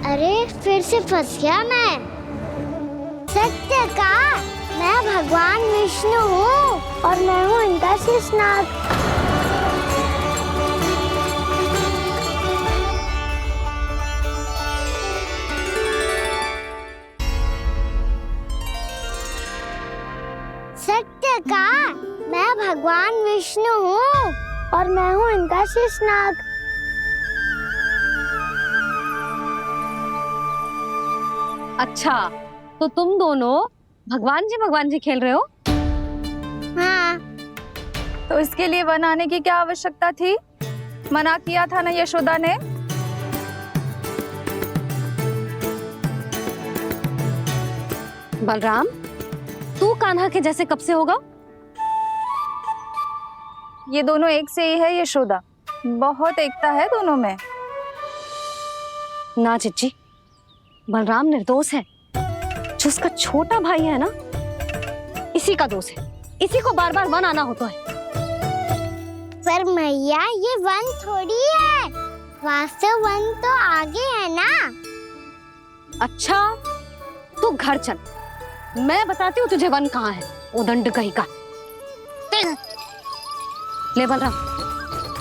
अरे फिर से फंस गया मैं। सत्य का मैं भगवान विष्णु हूँ और मैं हूँ इनका शेषनाग। सत्य का मैं भगवान विष्णु हूँ और मैं हूँ इनका शेषनाग। अच्छा, तो तुम दोनों भगवान जी खेल रहे हो? हाँ। तो इसके लिए वन आने की क्या आवश्यकता थी? मना किया था ना यशोदा ने। बलराम, तू कान्हा के जैसे कब से होगा? ये दोनों एक से ही है यशोदा, बहुत एकता है दोनों में। ना चिच्ची, बलराम निर्दोष है। जो उसका छोटा भाई है ना, इसी का दोष है। इसी को बार बार वन आना होता है। पर मैया ये वन थोड़ी है, वास्तव वन तो आगे है ना। अच्छा, तू घर चल, मैं बताती हूँ तुझे वन कहाँ है। उदंड कहीं का। ले बलराम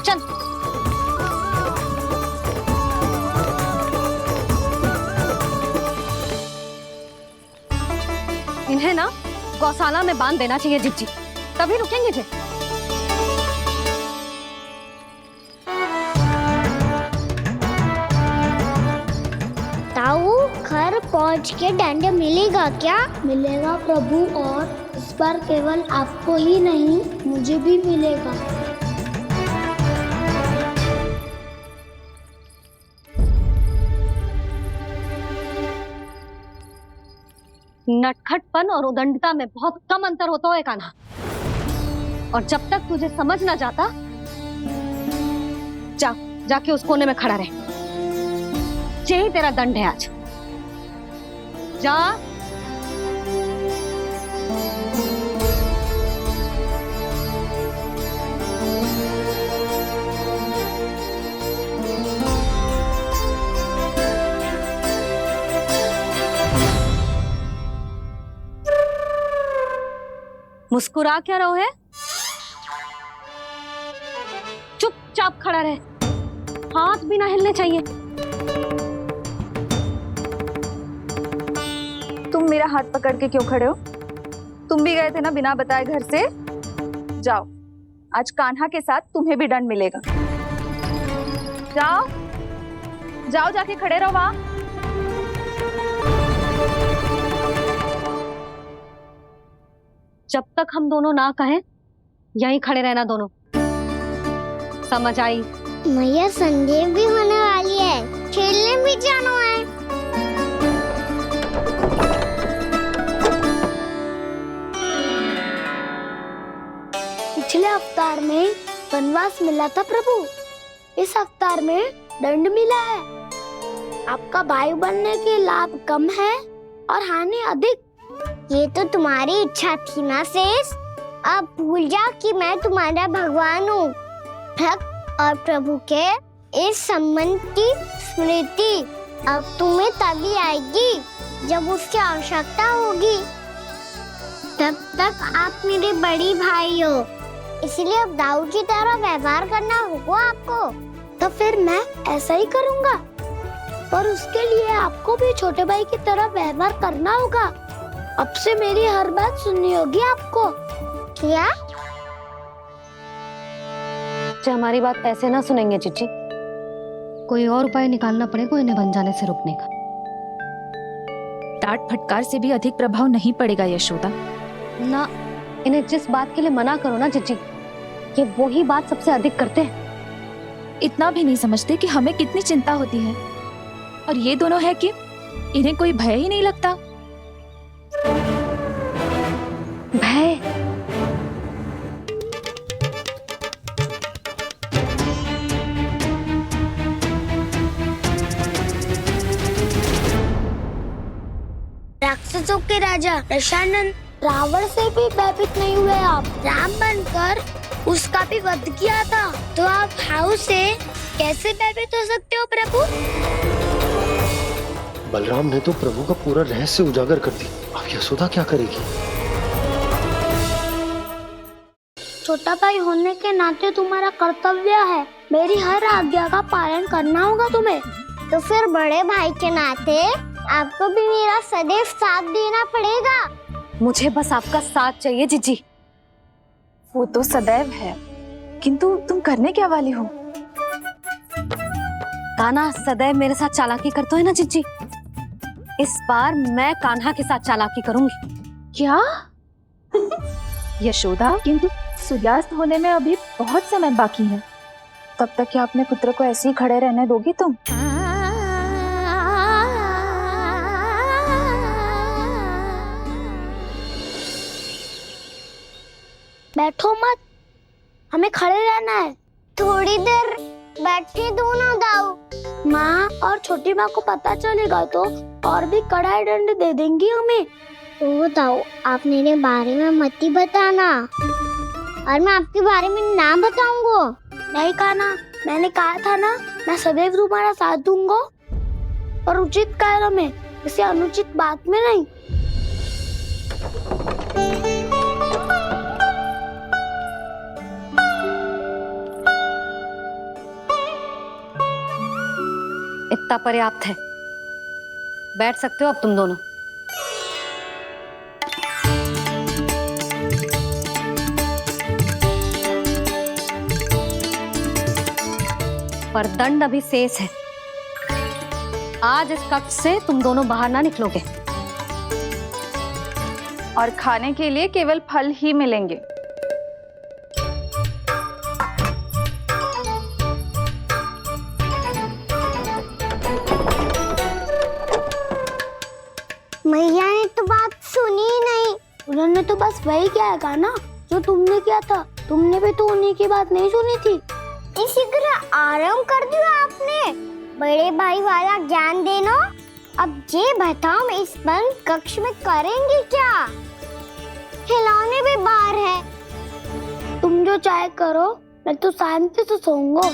चल। इन्हें ना गौशाला में बांध देना चाहिए जिज्जी, तभी रुकेंगे जे। ताऊ घर पहुँच के दंड मिलेगा क्या? मिलेगा प्रभु, और इस बार केवल आपको ही नहीं मुझे भी मिलेगा। नटखटपन और उदंडता में बहुत कम अंतर होता है कान्हा, और जब तक तुझे समझ ना जाता, जाके उस कोने में खड़ा रहे। यही तेरा दंड है आज। जा। मुस्कुरा क्या रहो है? चुपचाप खड़ा रहे, हाथ भी ना हिलने चाहिए। तुम मेरा हाथ पकड़ के क्यों खड़े हो? तुम भी गए थे ना बिना बताए घर से। जाओ, आज कान्हा के साथ तुम्हें भी दंड मिलेगा। जाओ जाओ, जाके खड़े रहो वहां। जब तक हम दोनों ना कहें, यहीं खड़े रहना दोनों। समझ आई? मैया संडे भी होने वाली है, खेलने भी जाना है। पिछले अवतार में वनवास मिला था प्रभु, इस अवतार में दंड मिला है। आपका भाई बनने के लाभ कम है और हानि अधिक। ये तो तुम्हारी इच्छा थी ना शेष। अब भूल जा कि मैं तुम्हारा भगवान हूँ। भक्त और प्रभु के इस संबंध की स्मृति अब तुम्हें तभी आएगी जब उसकी आवश्यकता होगी। तब तक आप मेरे बड़ी भाई हो, इसलिए अब दाऊ की तरह व्यवहार करना होगा आपको। तो फिर मैं ऐसा ही करूँगा, पर उसके लिए आपको भी छोटे भाई की तरह व्यवहार करना होगा। अब से मेरी हर बात सुननी होगी आपको। क्या? जो हमारी बात ऐसे ना सुनेंगे चिच्ची, कोई और उपाय निकालना पड़ेगा इन्हें बन जाने से रोकने का। डांट फटकार से भी अधिक प्रभाव नहीं पड़ेगा यशोदा। ना, इन्हें जिस बात के लिए मना करो ना चिच्ची, ये वही बात सबसे अधिक करते हैं। इतना भी नहीं समझते कि हमें कितनी चिंता होती है, और ये दोनों है कि इन्हें कोई भय ही नहीं लगता। भय? राक्षसों के राजा दशानन रावण से भी भयभीत नहीं हुए आप। राम बनकर उसका भी वध किया था, तो आप हाउ से कैसे भयभीत हो सकते हो प्रभु? बलराम ने तो प्रभु का पूरा रहस्य उजागर कर दी। अब यशोदा क्या करेगी? छोटा भाई होने के नाते तुम्हारा कर्तव्य है, मेरी हर आज्ञा का पालन करना होगा तुम्हें। तो फिर बड़े भाई के नाते आपको भी मेरा सदैव साथ देना पड़ेगा। मुझे बस आपका साथ चाहिए जीजी। वो तो सदैव है, किंतु तुम करने क्या वाली हो? कान्हा सदैव मेरे साथ चालाकी करता है ना जीजी, इस बार मैं कान्हा के साथ चालाकी करूंगी। क्या? यशोदा, किंतु सूर्यास्त होने में अभी बहुत समय बाकी है, तब तक क्या अपने पुत्र को ऐसे ही खड़े रहने दोगी तुम? बैठो मत, हमें खड़े रहना है। थोड़ी देर बैठे दो ना दाऊ। माँ और छोटी माँ को पता चलेगा तो और भी कड़ा दंड दे देंगी हमें। ओ दाऊ, आप मेरे बारे में मत ही बताना, और मैं आपके बारे में ना बताऊंगा। नहीं कान्हा, मैंने कहा था ना, मैं सदैव तुम्हारा साथ दूंगा, और उचित कार्य में, किसी अनुचित बात में नहीं। इतना पर्याप्त है, बैठ सकते हो अब तुम दोनों। पर दंड अभी शेष है। आज इस कक्ष से तुम दोनों बाहर ना निकलोगे, और खाने के लिए केवल फल ही मिलेंगे। मैया ने तो बात सुनी ही नहीं। उन्होंने तो बस वही किया ना जो तुमने किया था। तुमने भी तो उन्हीं की बात नहीं सुनी थी। शीघ्र आराम कर दिया आपने। बड़े भाई वाला ज्ञान देना। अब ये बताओ, इस बंद कक्ष में करेंगे क्या? खिलौने भी बाहर है। तुम जो चाहे करो, मैं तो शांति से सोऊंगा।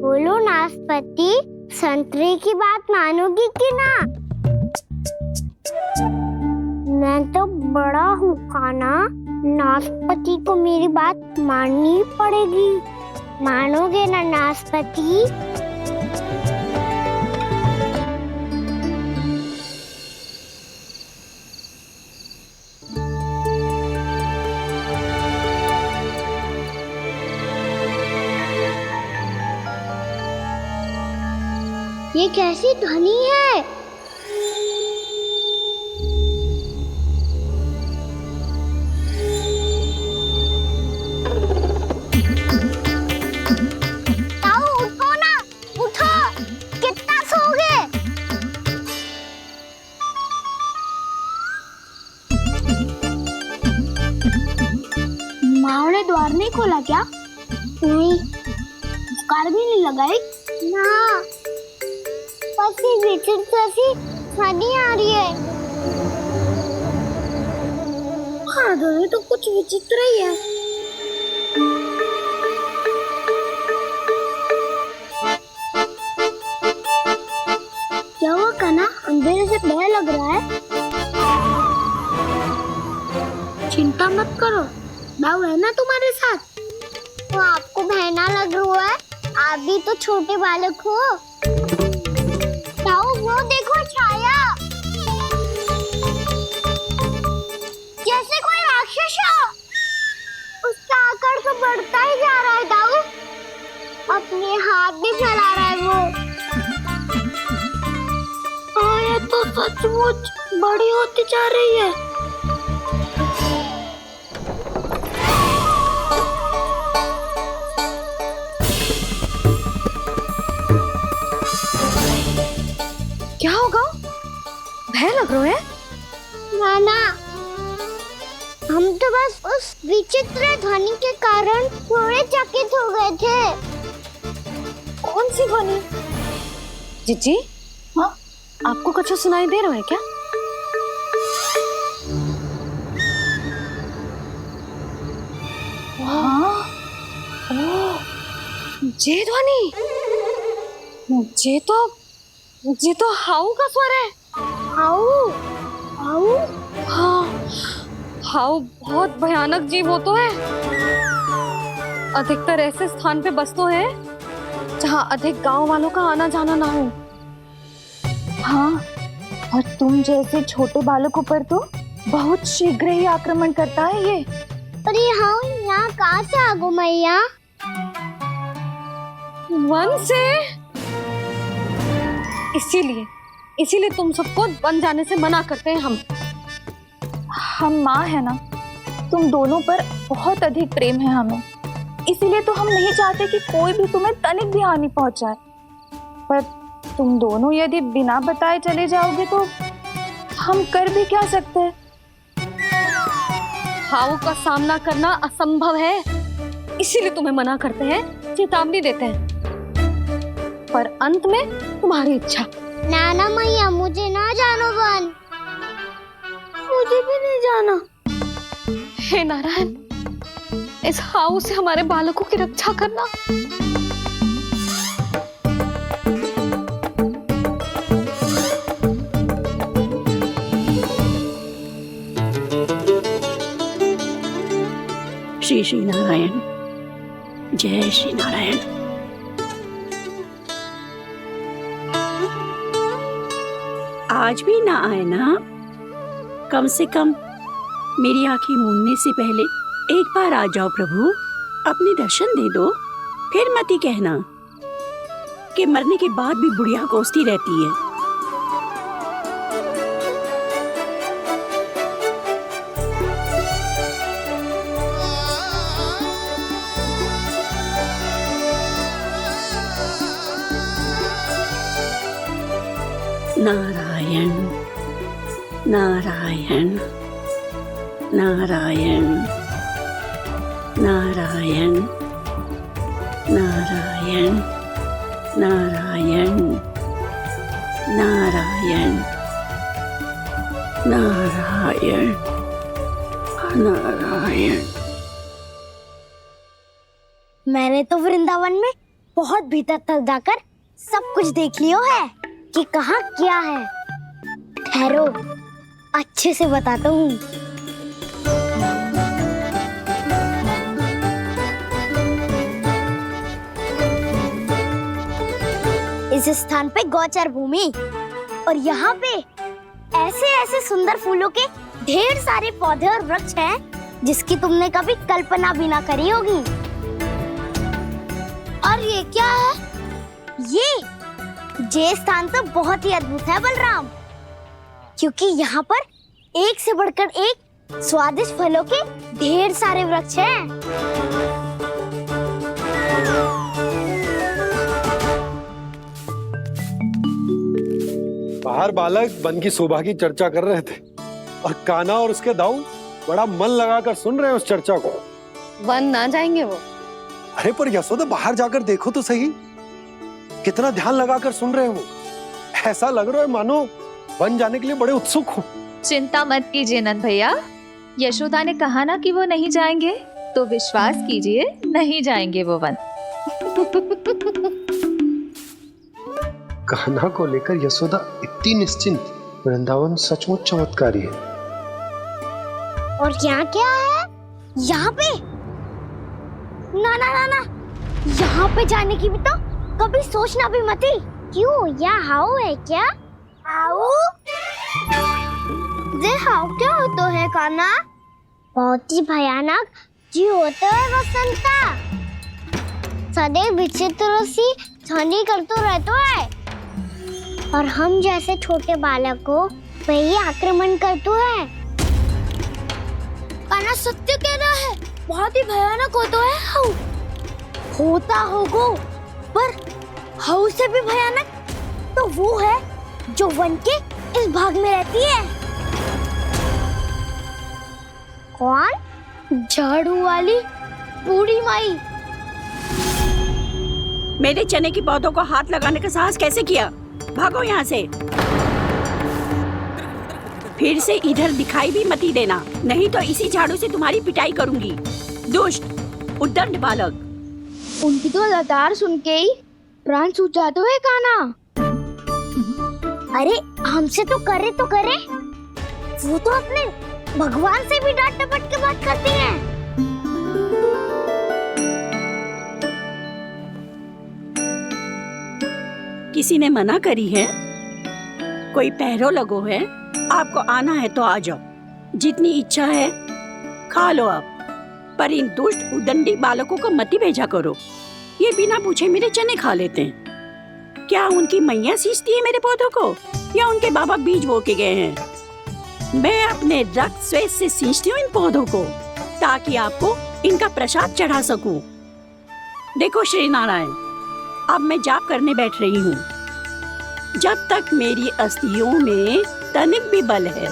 बोलो नाशपाती, संतरे की बात मानोगी कि ना? मैं तो बड़ा हूँ कान्हा, नाशपाती को मेरी बात माननी पड़ेगी। मानोगे ना नाशपाती? ये कैसी ध्वनि है? ताऊ उठो ना, उठो, कितना सोओगे? माँ ने द्वार नहीं खोला क्या? नहीं। कार भी नहीं लगाई? ना, ध्वनि आ रही है। हाँ, ध्वनि तो कुछ विचित्र ही है। क्या हुआ कान्हा, अंधेरे से डर लग रहा है? चिंता मत करो, दाऊ है ना तुम्हारे साथ। तो आपको बहना लग रहा है, आप भी तो छोटे बालक हो। वो देखो छाया, जैसे कोई राक्षस हो। उसका आकार तो बढ़ता ही जा रहा है दाऊ, अपने हाथ भी फैला रहा है वो। हाँ, ये तो सचमुच बड़ी होती जा रही है। क्या होगा? भय लग रहा है? नाना, हम तो बस उस विचित्र ध्वनि के कारण थोड़े चकित हो गए थे। कौन सी ध्वनि? जीजी, हाँ? आपको कुछ सुनाई दे रहा है क्या? हाँ, ये ध्वनि, ये तो हाउ का स्वर है। हाउ हाउ हाँ, हाउ बहुत भयानक जीव हो तो है। अधिकतर ऐसे स्थान पे बसते हैं जहाँ अधिक गांव वालों का आना जाना ना हो। हाँ, और तुम जैसे छोटे बालकों पर तो बहुत शीघ्र ही आक्रमण करता है ये। पर ये हाउ यहाँ कहाँ से आ गो मैया? वन से। इसीलिए तुम सबको वन जाने से मना करते हैं हम माँ है ना, तुम दोनों पर बहुत अधिक प्रेम है हमें, इसीलिए तो हम नहीं चाहते कि कोई भी तुम्हें तनिक भी हानि पहुंचाए। पर तुम दोनों यदि बिना बताए चले जाओगे तो हम कर भी क्या सकते हैं? हाउ का सामना करना असंभव है, इसीलिए तुम्हें मना करते हैं, चेतावनी देते हैं। पर अंत में तुम्हारी इच्छा। नाना मैया मुझे ना जानो वन, मुझे भी नहीं जाना। हे नारायण, इस हाउ से हमारे बालकों की रक्षा करना। श्री श्री नारायण, जय श्री नारायण। आज भी ना आए ना? कम से कम मेरी आंखें मूंदने से पहले एक बार आ जाओ प्रभु, अपने दर्शन दे दो। फिर मत ही कहना कि मरने के बाद भी बुढ़िया कोसती रहती है। नारायण नारायण नारायण नारायण नारायण नारायण नारायण नारायण नारायण। मैंने तो वृंदावन में बहुत भीतर तक जाकर सब कुछ देख लियो है कि कहाँ क्या है। ठहरो, अच्छे से बताता हूँ। इस स्थान पे गोचर भूमि और यहाँ पे ऐसे ऐसे सुंदर फूलों के ढेर सारे पौधे और वृक्ष हैं जिसकी तुमने कभी कल्पना भी ना करी होगी। और ये क्या है? ये स्थान तो बहुत ही अद्भुत है बलराम, क्योंकि यहाँ पर एक से बढ़कर एक स्वादिष्ट फलों के ढेर सारे वृक्ष हैं। बाहर बालक वन की शोभा की चर्चा कर रहे थे और कान्हा और उसके दाऊ बड़ा मन लगाकर सुन रहे हैं उस चर्चा को। वन ना जाएंगे वो। अरे पर यशोदा, बाहर जाकर देखो तो सही, कितना ध्यान लगाकर सुन रहे हो। ऐसा लग रहा है मानो वन जाने के लिए बड़े उत्सुक हो। चिंता मत कीजिए नंद भैया, यशोदा ने कहा ना कि वो नहीं जाएंगे, तो विश्वास कीजिए नहीं जाएंगे वो वन। कान्हा को लेकर यशोदा इतनी निश्चिंत, वृंदावन सचमुच चमत्कारी है। और यहाँ क्या है? यहाँ पे ना ना ना ना, यहाँ पे जाने की भी तो कभी सोचना भी मत ही। क्यों, यहाँ हाउ है क्या? हाउ? ये हाउ क्या होता है कान्हा? बहुत ही भयानक जी होता है वसंता, सदैव विचित्र सी ध्वनि करते रहता है और हम जैसे छोटे बालक को वही आक्रमण करते हैं। कान्हा सत्य कह रहा है, बहुत ही भयानक होता है हाउ। होता होगा, पर हाउ से भी भयानक तो वो है जो वन के इस भाग में रहती है। कौन? झाड़ू वाली बूढ़ी माई। मेरे चने की पौधों को हाथ लगाने का साहस कैसे किया? भागो यहाँ से। फिर से इधर दिखाई भी मत देना, नहीं तो इसी झाड़ू से तुम्हारी पिटाई करूंगी। दुष्ट उद्दंड बालक। उनकी तो लतार सुन के ही प्राण सूझ जाते हुए काना। अरे हमसे तो करे, वो तो अपने भगवान से भी डांट डपट के बात करती हैं। किसी ने मना करी है? कोई पैरों लगो है? आपको आना है तो आ जाओ, जितनी इच्छा है खा लो आप, पर इन दुष्ट उदंडी बालकों को मत ही भेजा करो। ये बिना पूछे मेरे चने खा लेते हैं। क्या उनकी मैया सींचती है मेरे पौधों को, या उनके बाबा बीज बो के गए हैं? मैं अपने रक्त स्वेद से सींचती हूँ इन पौधों को, ताकि आपको इनका प्रसाद चढ़ा सकूं। देखो श्री नारायण, अब मैं जाप करने बैठ रही हूँ। जब तक मेरी अस्थियों में तनिक भी बल है,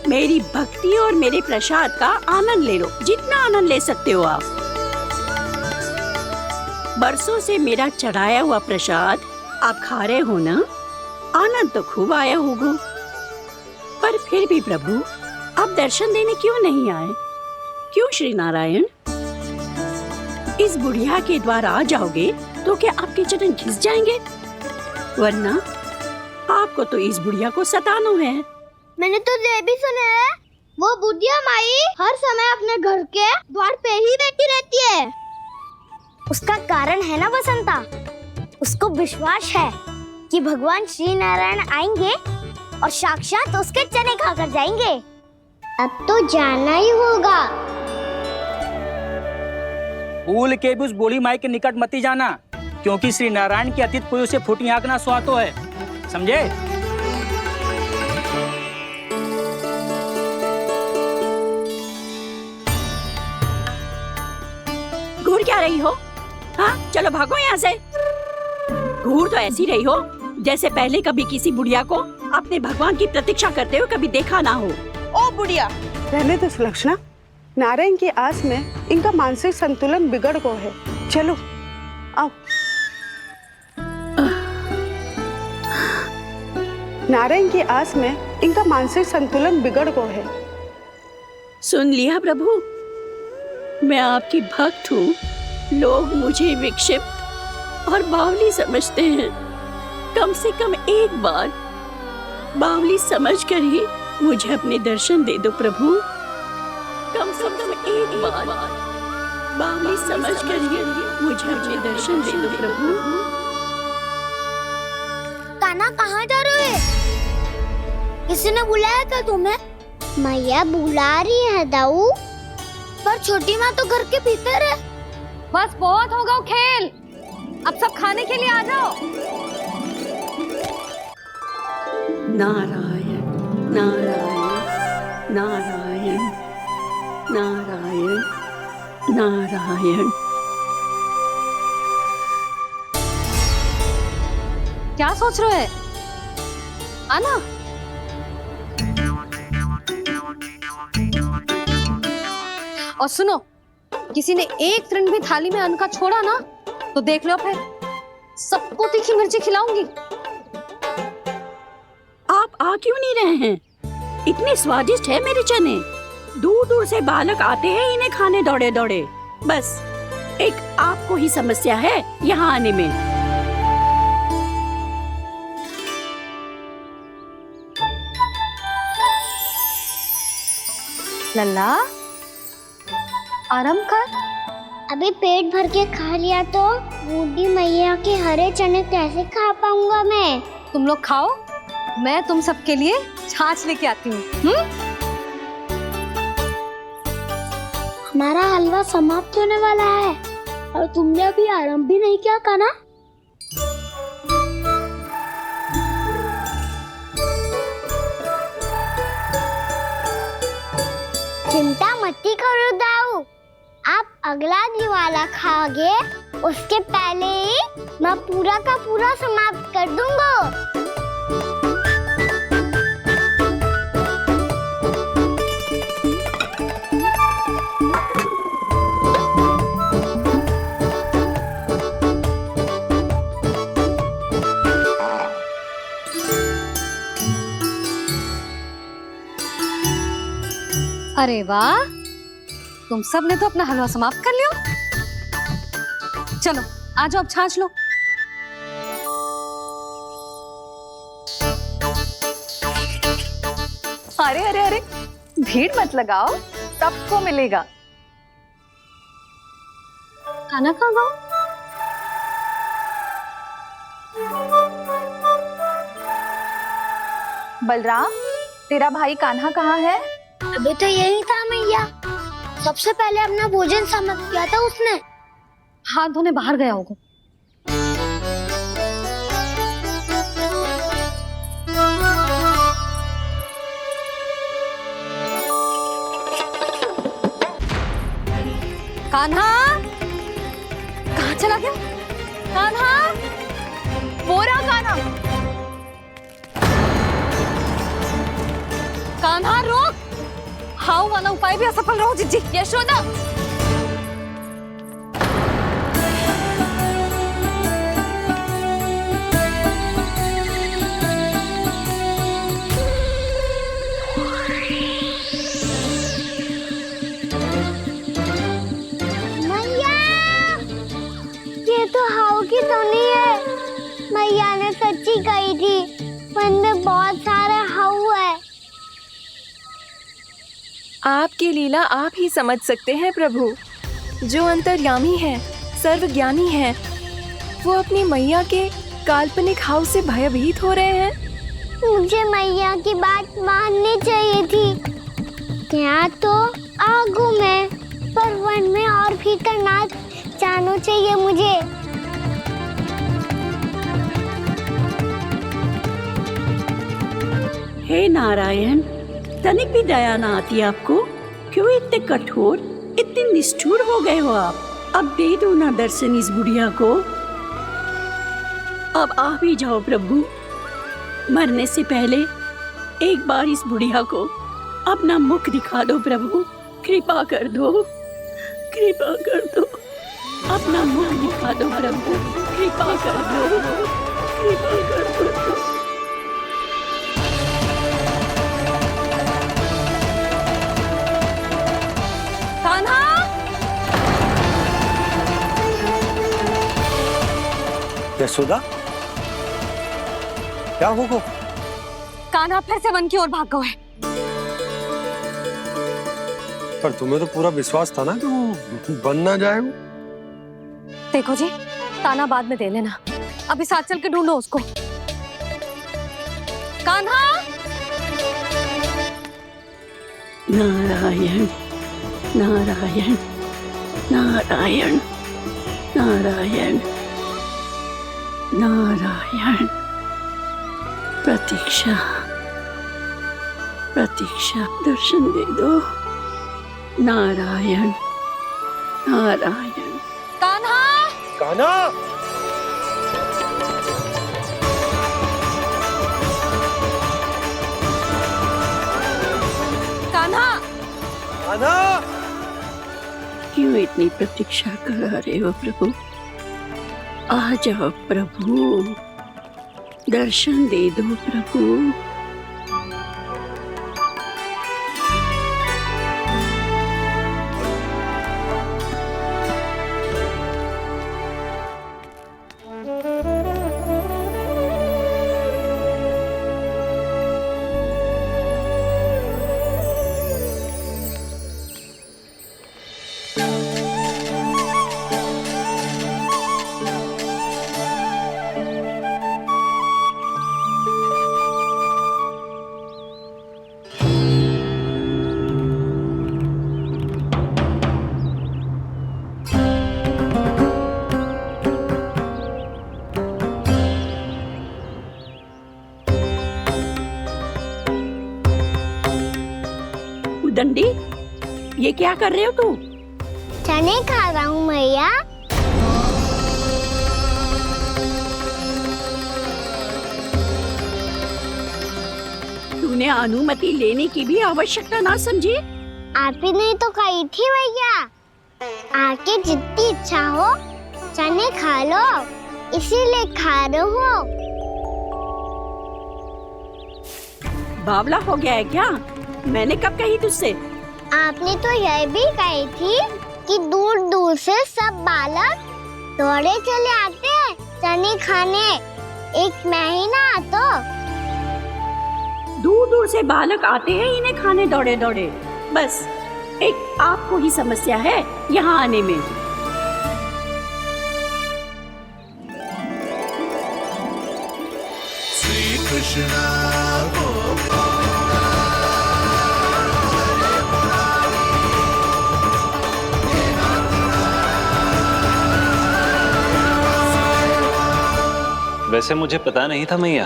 मेरी भक्ति और मेरे प्रसाद का आनंद ले लो, जितना आनंद ले सकते हो आप। बरसों से मेरा चढ़ाया हुआ प्रसाद आप खा रहे हो ना? आनंद तो खूब आया होगा, पर फिर भी प्रभु आप दर्शन देने क्यों नहीं आए? क्यों श्री नारायण? इस बुढ़िया के द्वार आ जाओगे तो क्या आपके चरण घिस जाएंगे? वरना आपको तो इस बुढ़िया को सताना है। मैंने तो ये भी सुना है, वो बुढ़िया माई हर समय अपने घर के द्वार पे ही बैठी रहती है। उसका कारण है ना बसंता, उसको विश्वास है कि भगवान श्री नारायण आएंगे और साक्षात उसके चने खाकर जाएंगे। अब तो जाना ही होगा। भूल के भी उस बूढ़ी माई के निकट मत जाना, क्योंकि श्री नारायण की अतीत पुरुष से फूटी आंकना स्वातो है, समझे? घूर क्या रही हो? हाँ, चलो भागो यहाँ से। घूर तो ऐसी रही हो जैसे पहले कभी किसी बुढ़िया को अपने भगवान की प्रतीक्षा करते हुए कभी देखा ना हो। ओ बुढ़िया, रहने दो सुलक्षणा। नारायण की आस में इनका मानसिक संतुलन बिगड़ गया है। चलो आओ। नारायण की आस में इनका मानसिक संतुलन बिगड़ गया है। सुन लिया प्रभु, मैं आपकी भक्त हूँ। लोग मुझे विक्षिप्त और बावली समझते हैं। कम से कम एक बार बावली समझकर ही मुझे अपने दर्शन दे दो प्रभु। कम से कम एक बार बावली समझकर ही मुझे अपने दर्शन दे दो प्रभु। कान्हा कहाँ जा रहे हो? किसी ने बुलाया क्या तुम्हें? मैया बुला रही है दाऊ, पर छोटी माँ तो घर के भीतर है। बस बहुत होगा वो खेल, अब सब खाने के लिए आ जाओ। नारायण नारायण नारायण नारायण नारायण। क्या सोच रहे हैं? आना। और सुनो, किसी ने एक तृण भी थाली में अन्न का छोड़ा ना तो देख लो, फिर सबको तीखी मिर्ची खिलाऊंगी। आप आ क्यों नहीं रहे हैं? इतने स्वादिष्ट है मेरे चने। दूर दूर से बालक आते हैं इन्हें खाने दौड़े दौड़े। बस एक आपको ही समस्या है यहाँ आने में। लल्ला, आराम कर। अभी पेट भर के खा लिया तो बूढ़ी मैया के हरे चने कैसे खा पाऊंगा मैं? तुम लोग खाओ, मैं तुम सबके लिए छाछ लेके आती हूँ। हमारा हलवा समाप्त होने वाला है और तुमने अभी आराम भी नहीं किया कान्हा। चिंता मत करो दाऊ, आप अगला दिवाला खाओगे उसके पहले ही मैं पूरा का पूरा समाप्त कर दूंगा। अरे वाह, तुम सब ने तो अपना हलवा समाप्त कर लिया। चलो आ जाओ, अब छाछ लो। अरे अरे अरे, भीड़ मत लगाओ, सबको मिलेगा। खाना खा गो। बलराम, तेरा भाई कान्हा कहाँ है? अभी तो यही था मैया, सबसे पहले अपना भोजन समाप्त किया था उसने। हाथ धोने बाहर गया होगा। कान्हा कहाँ चला गया? कान्हा, वो रहा कान्हा। कान्हा रोक, हाउ वाला उपाय भी असफल रहो जिज्जी। यशोदा, मैया, ये तो हाउ की धुनी है। मैया ने सच्ची कही थी, वन में बहुत सारे हाउ है। आपकी लीला आप ही समझ सकते हैं प्रभु। जो अंतर्यामी है, सर्वज्ञानी है, वो अपनी मैया के काल्पनिक हाव से भयभीत हो रहे हैं। मुझे मैया की बात माननी चाहिए थी। यहाँ तो आगू में, पर वन में और भीतर ना जाना चाहिए मुझे। हे नारायण, तनिक भी दया ना आती आपको? क्यों इतने कठोर, इतने निष्ठुर हो गए हो आप? अब दे दो ना दर्शन इस बुढ़िया को। अब आ भी जाओ प्रभु, मरने से पहले एक बार इस बुढ़िया को अपना मुख दिखा दो प्रभु। कृपा कर दो, कृपा कर दो, अपना मुख दिखा दो प्रभु। कृपा कर दो, कृपा कर दो। यशोदा, क्या होगा? कान्हा फिर से वन की ओर भाग गए। पर तुम्हें तो पूरा विश्वास था ना कि वो बन ना जाए। देखो जी, ताना बाद में दे लेना, अभी साथ चल के ढूंढो उसको। कान्हा, नारायण नारायण नारायण नारायण नारायण। प्रतीक्षा प्रतीक्षा, दर्शन दे दो। नारायण नारायण। कान्हा, कान्हा, कान्हा, कान्हा। क्यों इतनी प्रतीक्षा करा रहे हो प्रभु? आ जाओ प्रभु, दर्शन दे दो प्रभु। दंडी, ये क्या कर रहे हो तू? चने खा रहा हूँ मैया। तूने अनुमति लेने की भी आवश्यकता ना समझी? आप ही नहीं तो कही थी भैया, आके जितनी इच्छा हो चने खा लो, इसीलिए खा रहे हो। बावला हो गया है क्या? मैंने कब कही तुझसे? आपने तो यह भी कही थी कि दूर दूर से सब बालक दौड़े चले आते हैं चने खाने। एक महीना तो दूर दूर से बालक आते हैं इन्हें खाने दौड़े दौड़े। बस एक आपको ही समस्या है यहाँ आने में। श्री कृष्ण वैसे मुझे पता नहीं था मैया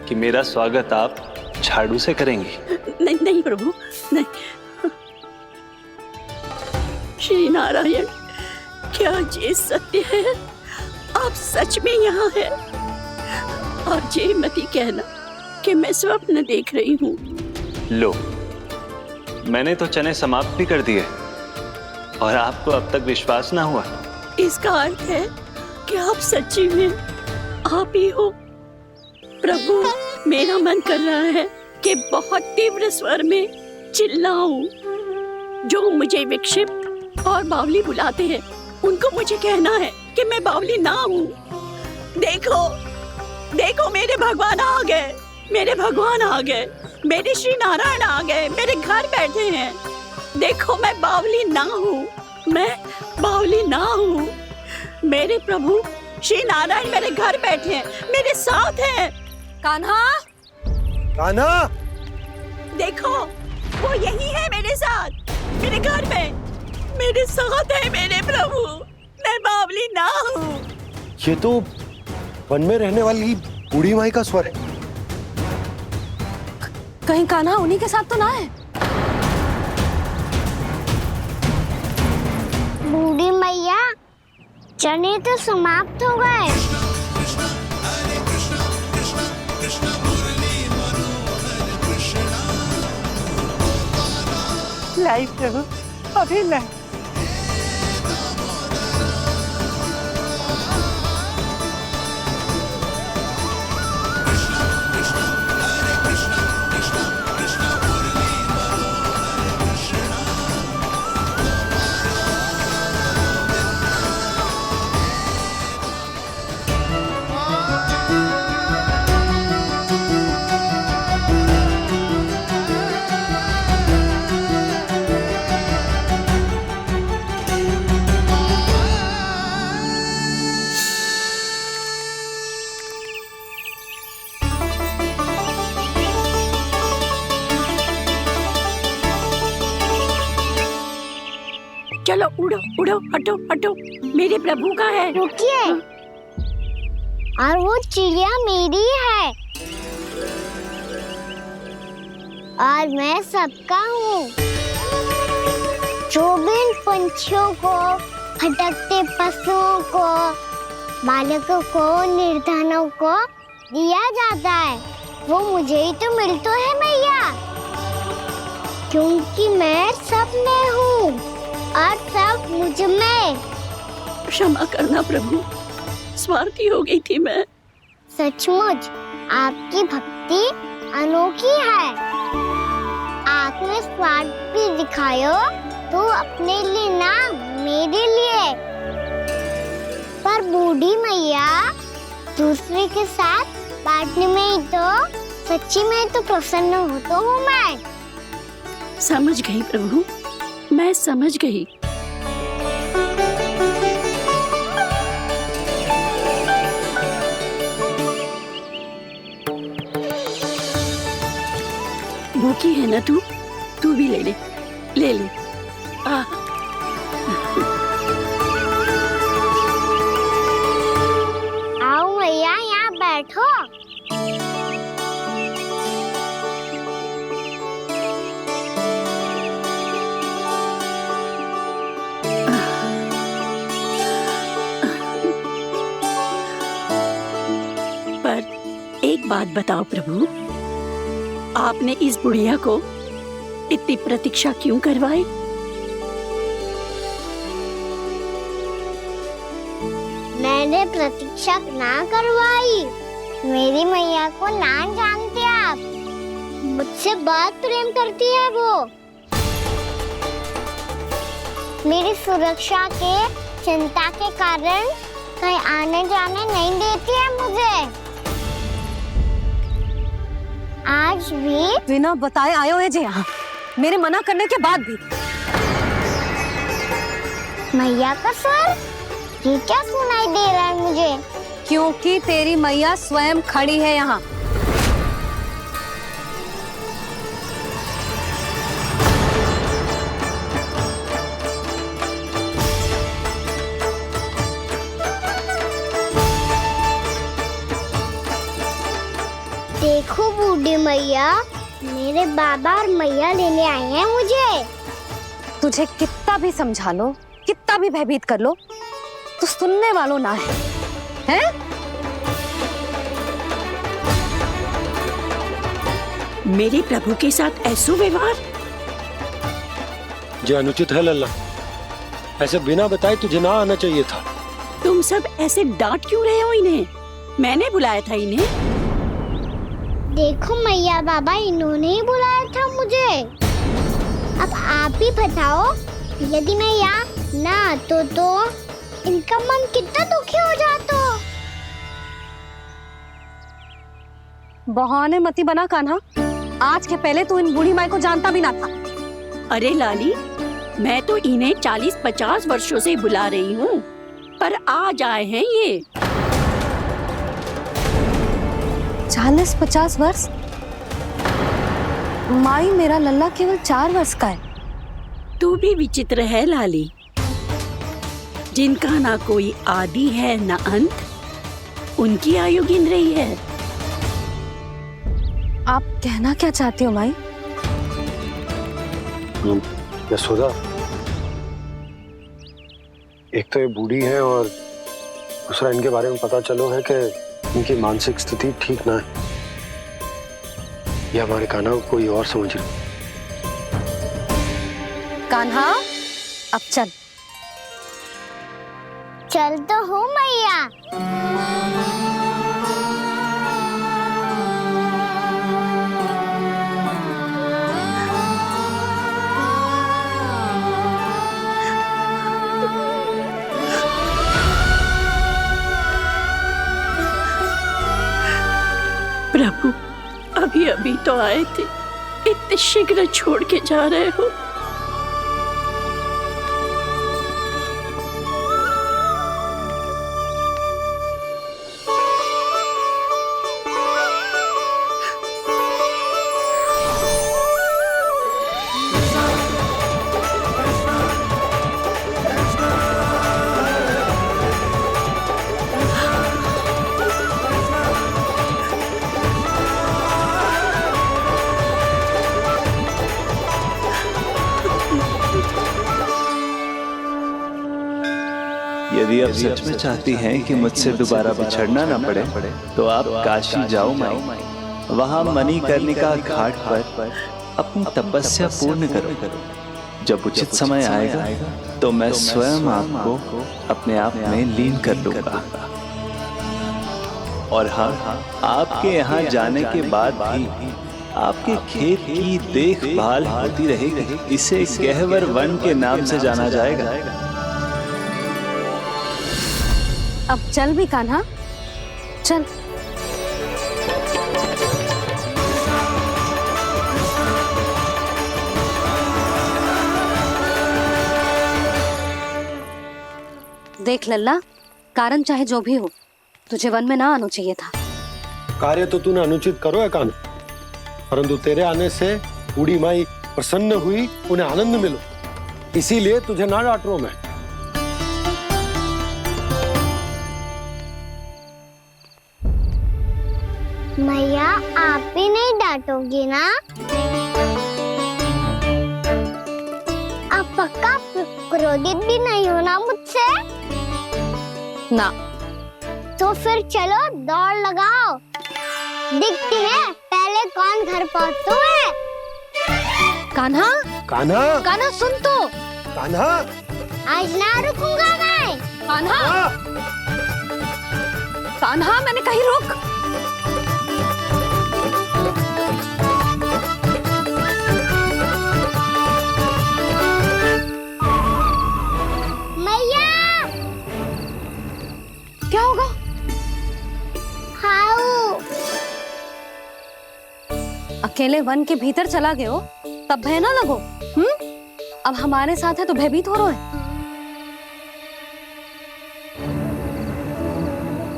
कि मेरा स्वागत आप झाड़ू से करेंगी। नहीं नहीं प्रभु नहीं। श्री नारायण, क्या ये सत्य है? आप सच में यहाँ हैं? और ये मत ही कहना कि मैं स्वप्न देख रही हूँ। लो, मैंने तो चने समाप्त भी कर दिए और आपको अब तक विश्वास ना हुआ। इसका अर्थ है कि आप सच्ची में आप ही हो। प्रभु, मेरा मन कर रहा है कि बहुत तीव्र स्वर में चिल्लाऊं। जो मुझे विक्षिप्त और बावली बुलाते हैं उनको मुझे कहना है कि मैं बावली ना हूँ। देखो देखो, मेरे भगवान आ गए, मेरे भगवान आ गए, मेरे श्री नारायण आ गए, मेरे घर बैठे हैं। देखो, मैं बावली ना हूँ, मैं बावली ना हूँ। मेरे प्रभु श्री नारायण मेरे घर बैठे हैं, मेरे साथ हैं। कान्हा, कान्हा, देखो वो यही है मेरे साथ, मेरे घर में मेरे साथ है मेरे प्रभु। मैं बावली ना हूँ। ये तो वन में रहने वाली बूढ़ी माई का स्वर है। कहीं कान्हा उन्हीं के साथ तो ना है? बूढ़ी मैया, चने तो समाप्त हो गए। लाई प्रभु, अभी लाई। चलो उड़ो उड़ो, हटो हटो, मेरे प्रभु का है। रुकिए, और वो चिड़िया मेरी है और मैं सबका हूँ। जो भी इन पंछियों को, भटकते पशुओं को, बालकों को, निर्धनों को दिया जाता है वो मुझे ही तो मिलता है मैया, क्योंकि मैं सब में हूँ और सब मुझ में। क्षमा करना प्रभु, स्वार्थी हो गई थी मैं। सचमुच आपकी भक्ति अनोखी है। आपने स्वार्थ भी दिखायो तो अपने लिए ना, मेरे लिए। पर बूढ़ी मैया, दूसरे के साथ बांटने में ही तो सच्ची में तो प्रसन्न होता हूँ मैं। समझ गई प्रभु, मैं समझ गई। भूखी है ना तू? तू भी ले ले, ले ले। आओ मैया, यहाँ बैठो। पर एक बात बताओ प्रभु, आपने इस बुढ़िया को इतनी प्रतीक्षा क्यों करवाई? मैंने प्रतीक्षा ना करवाई। मेरी मैया को ना जानते आप, मुझसे बहुत प्रेम करती है वो। मेरी सुरक्षा के चिंता के कारण कहीं आने जाने नहीं देती है मुझे। आज भी बिना बताए आए हुए जे यहाँ, मेरे मना करने के बाद भी। मैया का स्वर, ये क्या सुनाई दे रहा है मुझे? क्योंकि तेरी मैया स्वयं खड़ी है यहाँ। देखो बूढ़ी मैया, मेरे बाबा और मैया लेने आए हैं मुझे। तुझे कितना भी समझा लो, कितना भी भयभीत कर लो, तो सुनने वालों ना है, हैं? मेरे प्रभु के साथ ऐसा व्यवहार जो अनुचित है लल्ला। ऐसे बिना बताए तुझे ना आना चाहिए था। तुम सब ऐसे डांट क्यों रहे हो इन्हें? मैंने बुलाया था इन्हें। देखो मैया बाबा, इन्होंने ही बुलाया था मुझे। अब आप ही बताओ, यदि मैं यहाँ ना आतो तो इनका मन कितना दुखी हो जाता। बहाने मती बना कान्हा, आज के पहले तू इन बूढ़ी माई को जानता भी ना था। अरे लाली, मैं तो इन्हें 40-50 वर्षों से बुला रही हूँ, पर आज आए हैं ये। 40-50 वर्ष? माई, मेरा लल्ला केवल 4 वर्ष का है। तू भी विचित्र है लाली, जिनका ना कोई आदि है ना अंत, उनकी आयु गिन रही है। आप कहना क्या चाहती हो माई? यशोदा, एक तो ये बूढ़ी है और दूसरा इनके बारे में पता चलो है कि इनकी मानसिक स्थिति ठीक ना है। ये हमारे कान्हा को कोई और समझ रही। कान्हा, अब चल। चल तो हो मैया। प्रभु, अभी अभी तो आए थे, इतने शीघ्र छोड़ के जा रहे हो। यदि आप सच में चाहती हैं कि मुझसे दोबारा बिछड़ना न पड़े तो आप काशी जाओ माई। वहां मणिकर्णिका घाट पर अपनी तपस्या पूर्ण करो। जब उचित समय आएगा तो मैं स्वयं आपको अपने आप में लीन कर लूंगा। और हाँ, आपके यहाँ जाने के बाद भी आपके खेत की देखभाल होती रहेगी। इसे गहवर वन के नाम से जाना जाएगा। अब चल भी कान्हा, चल। देख लल्ला, कारण चाहे जो भी हो, तुझे वन में ना आना चाहिए था। कार्य तो तूने अनुचित करो है कान्हा, परंतु तेरे आने से बूढ़ी माई प्रसन्न हुई, उन्हें आनंद मिलो, इसीलिए तुझे ना डांट रहा हूं मैं। मैया, आप भी नहीं डांटोगी ना? आप पक्का क्रोधित भी नहीं हो ना मुझसे? ना। तो फिर चलो दौड़ लगाओ, दिखती है पहले कौन घर पहुंचता है। कान्हा, कान्हा, कान्हा सुन तो। कान्हा, आज ना रुकूंगा मैं। कान्हा, कान्हा, मैंने कही रुक। अकेले वन के भीतर चला गए हो तब भय ना लगो। अब हमारे साथ है तो भयभीत हो रहे हैं।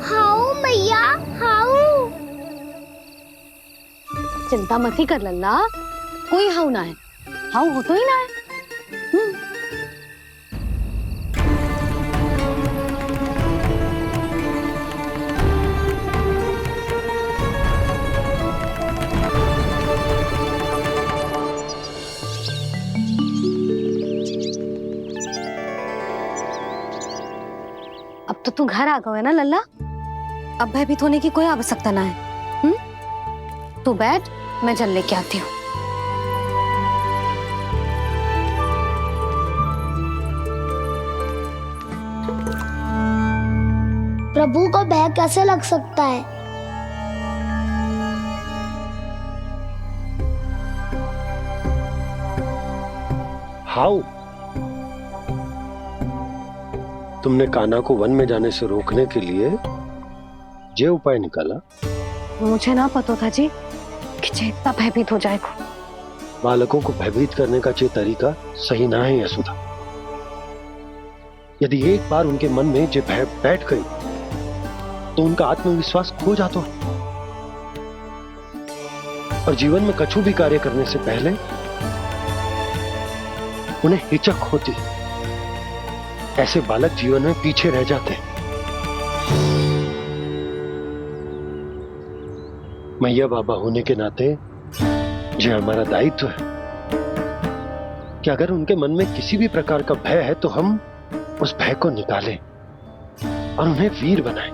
हाउ मैया हाउ। चिंता मत ही कर लल्ला, कोई हाउ ना है, हाउ हो तो ही ना है। अब तो तू घर आ गया है ना लल्ला, अब भयभीत होने की कोई आवश्यकता ना है। तू बैठ, मैं जल लेके आती हूँ। प्रभु को भय कैसे लग सकता है? हाउ? तुमने कान्हा को वन में जाने से रोकने के लिए ये उपाय निकाला? मुझे ना पता था जी कि जे इतना भयभीत हो जाएगा। बालकों को भयभीत करने का ये तरीका सही ना है यशोदा। यदि एक बार उनके मन में ये भय बैठ गई तो उनका आत्मविश्वास खो जाता है और जीवन में कछु भी कार्य करने से पहले उन्हें हिचक होती। ऐसे बालक जीवन में पीछे रह जाते हैं। मैया बाबा होने के नाते ये हमारा दायित्व है कि अगर उनके मन में किसी भी प्रकार का भय है तो हम उस भय को निकालें और उन्हें वीर बनाएं,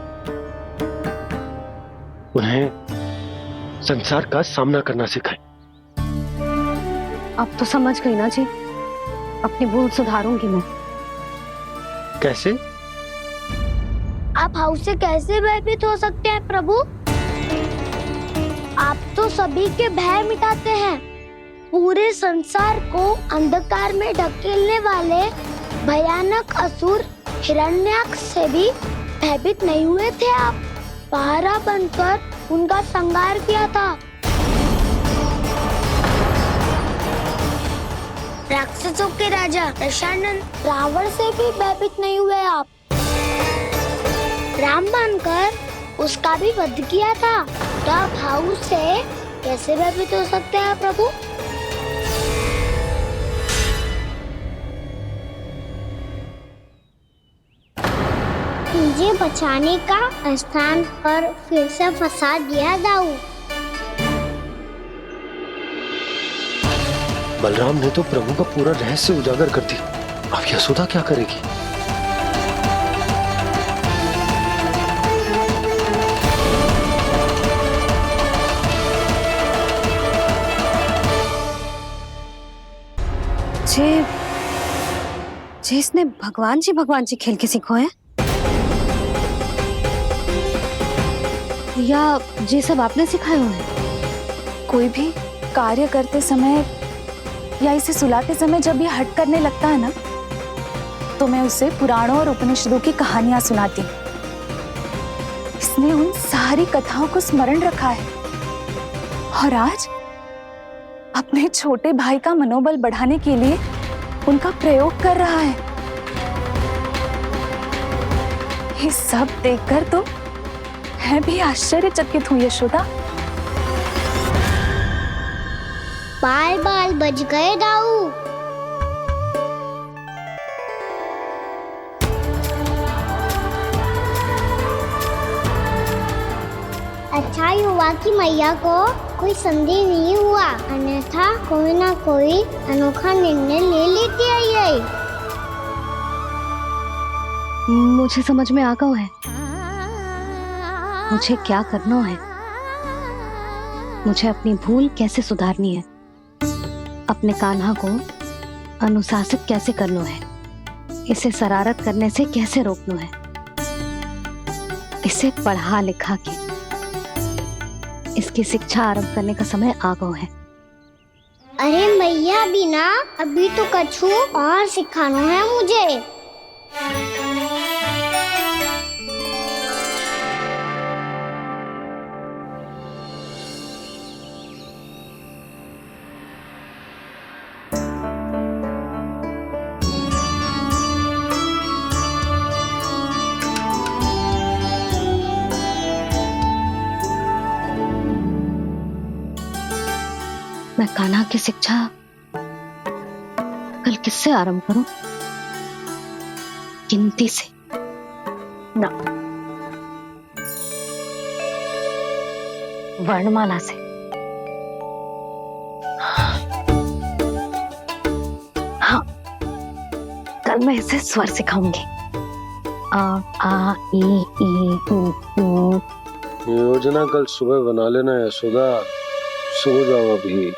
उन्हें संसार का सामना करना सिखाएं। अब तो समझ गई ना जी, अपनी भूल सुधारूंगी मैं। कैसे? आप हाउ से कैसे भयभीत हो सकते हैं प्रभु? आप तो सभी के भय मिटाते हैं। पूरे संसार को अंधकार में ढकेलने वाले भयानक असुर हिरण्याक्ष से भी भयभीत नहीं हुए थे आप। पहरा बनकर उनका संहार किया था। राक्षसों के राजा दशानन रावण से भी भयभीत नहीं हुए आप। राम बनकर उसका भी वध किया था। तो आप हाउ से कैसे भयभीत हो सकते हैं प्रभु? मुझे बचाने का स्थान पर फिर से फंसा दिया दाऊ। बलराम ने तो प्रभु का पूरा रहस्य उजागर कर दिया। अब यशोदा क्या करेगी? जे इसने भगवान जी खेल के सीखो है या जे सब आपने सिखाए हुए हैं? कोई भी कार्य करते समय या इसे सुलाते समय जब ये हट करने लगता है ना, तो मैं उसे पुराणों और उपनिषदों की कहानियां सुनाती हूँ। इसने उन सारी कथाओं को स्मरण रखा है और आज अपने छोटे भाई का मनोबल बढ़ाने के लिए उनका प्रयोग कर रहा है। ये सब देखकर तो मैं भी आश्चर्यचकित हूँ यशोदा। बाल बाल बज गए दाऊ। अच्छा ही हुआ कि मैया को कोई संदेह नहीं हुआ, अन्यथा कोई ना कोई अनोखा निर्णय ले लेती है ये। मुझे समझ में आ गया है मुझे क्या करना है। मुझे अपनी भूल कैसे सुधारनी है, अपने कान्हा को अनुशासित कैसे करना है, इसे शरारत करने से कैसे रोकना है, इसे पढ़ा लिखा के इसकी शिक्षा आरंभ करने का समय आ गया है। अरे मैया बिना अभी तो कछु और सिखाना है मुझे। कान्हा की शिक्षा कल किससे आरंभ करूं? गिनती से ना, वर्णमाला से। हाँ, कल मैं इसे स्वर सिखाऊंगी। आ आ ई ई उ ऊ। योजना कल सुबह बना लेना यशोदा, सो जाओ अभी।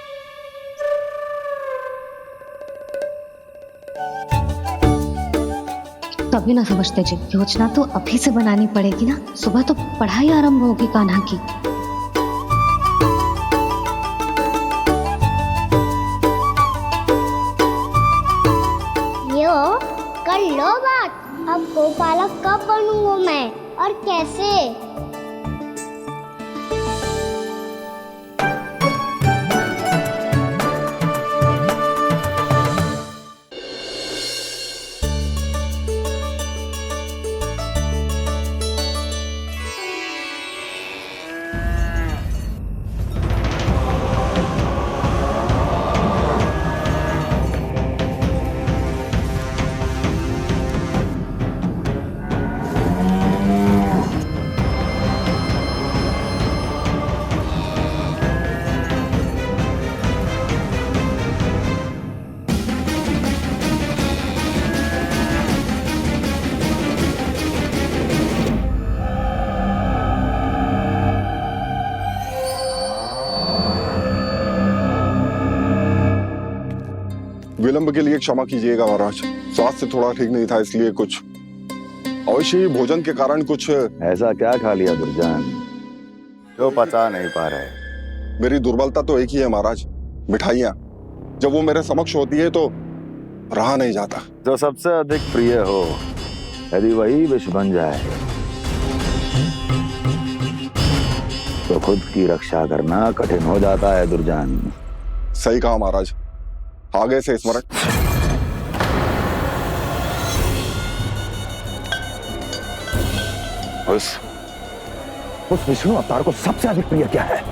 तभी ना समझते जी, योजना तो अभी से बनानी पड़ेगी ना, सुबह तो पढ़ाई आरंभ होगी कान्हा की। यो कर लो बात, अब गोपालक कब बनूंगा मैं और कैसे? विलंब के लिए क्षमा कीजिएगा महाराज, स्वास्थ्य थोड़ा ठीक नहीं था इसलिए कुछ अवश्य ही भोजन के कारण कुछ। ऐसा क्या खा लिया दुर्जन जो पचा नहीं पा रहे? मेरी दुर्बलता तो एक ही है महाराज, मिठाइयाँ। जब वो मेरे समक्ष होती है तो रहा नहीं जाता। जो सबसे अधिक प्रिय हो, यदि वही विष बन जाए तो खुद की रक्षा करना कठिन हो जाता है दुर्जन। सही कहा महाराज, आगे से स्मरण। उस विष्णु अवतार को सबसे अधिक प्रिय क्या है?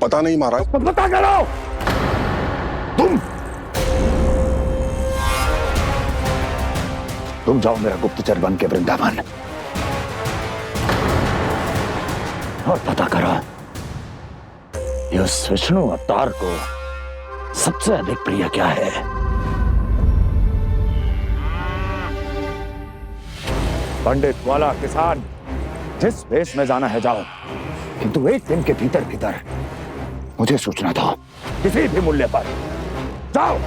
पता नहीं महाराज। तो पता करो। तुम जाओ मेरा गुप्तचर बन के वृंदावन और पता करो इस विष्णु अवतार को सबसे अधिक प्रिय क्या है। पंडित वाला किसान जिस वेश में जाना है जाओ, किंतु एक दिन के भीतर भीतर मुझे सूचना दो, किसी भी मूल्य पर। जाओ।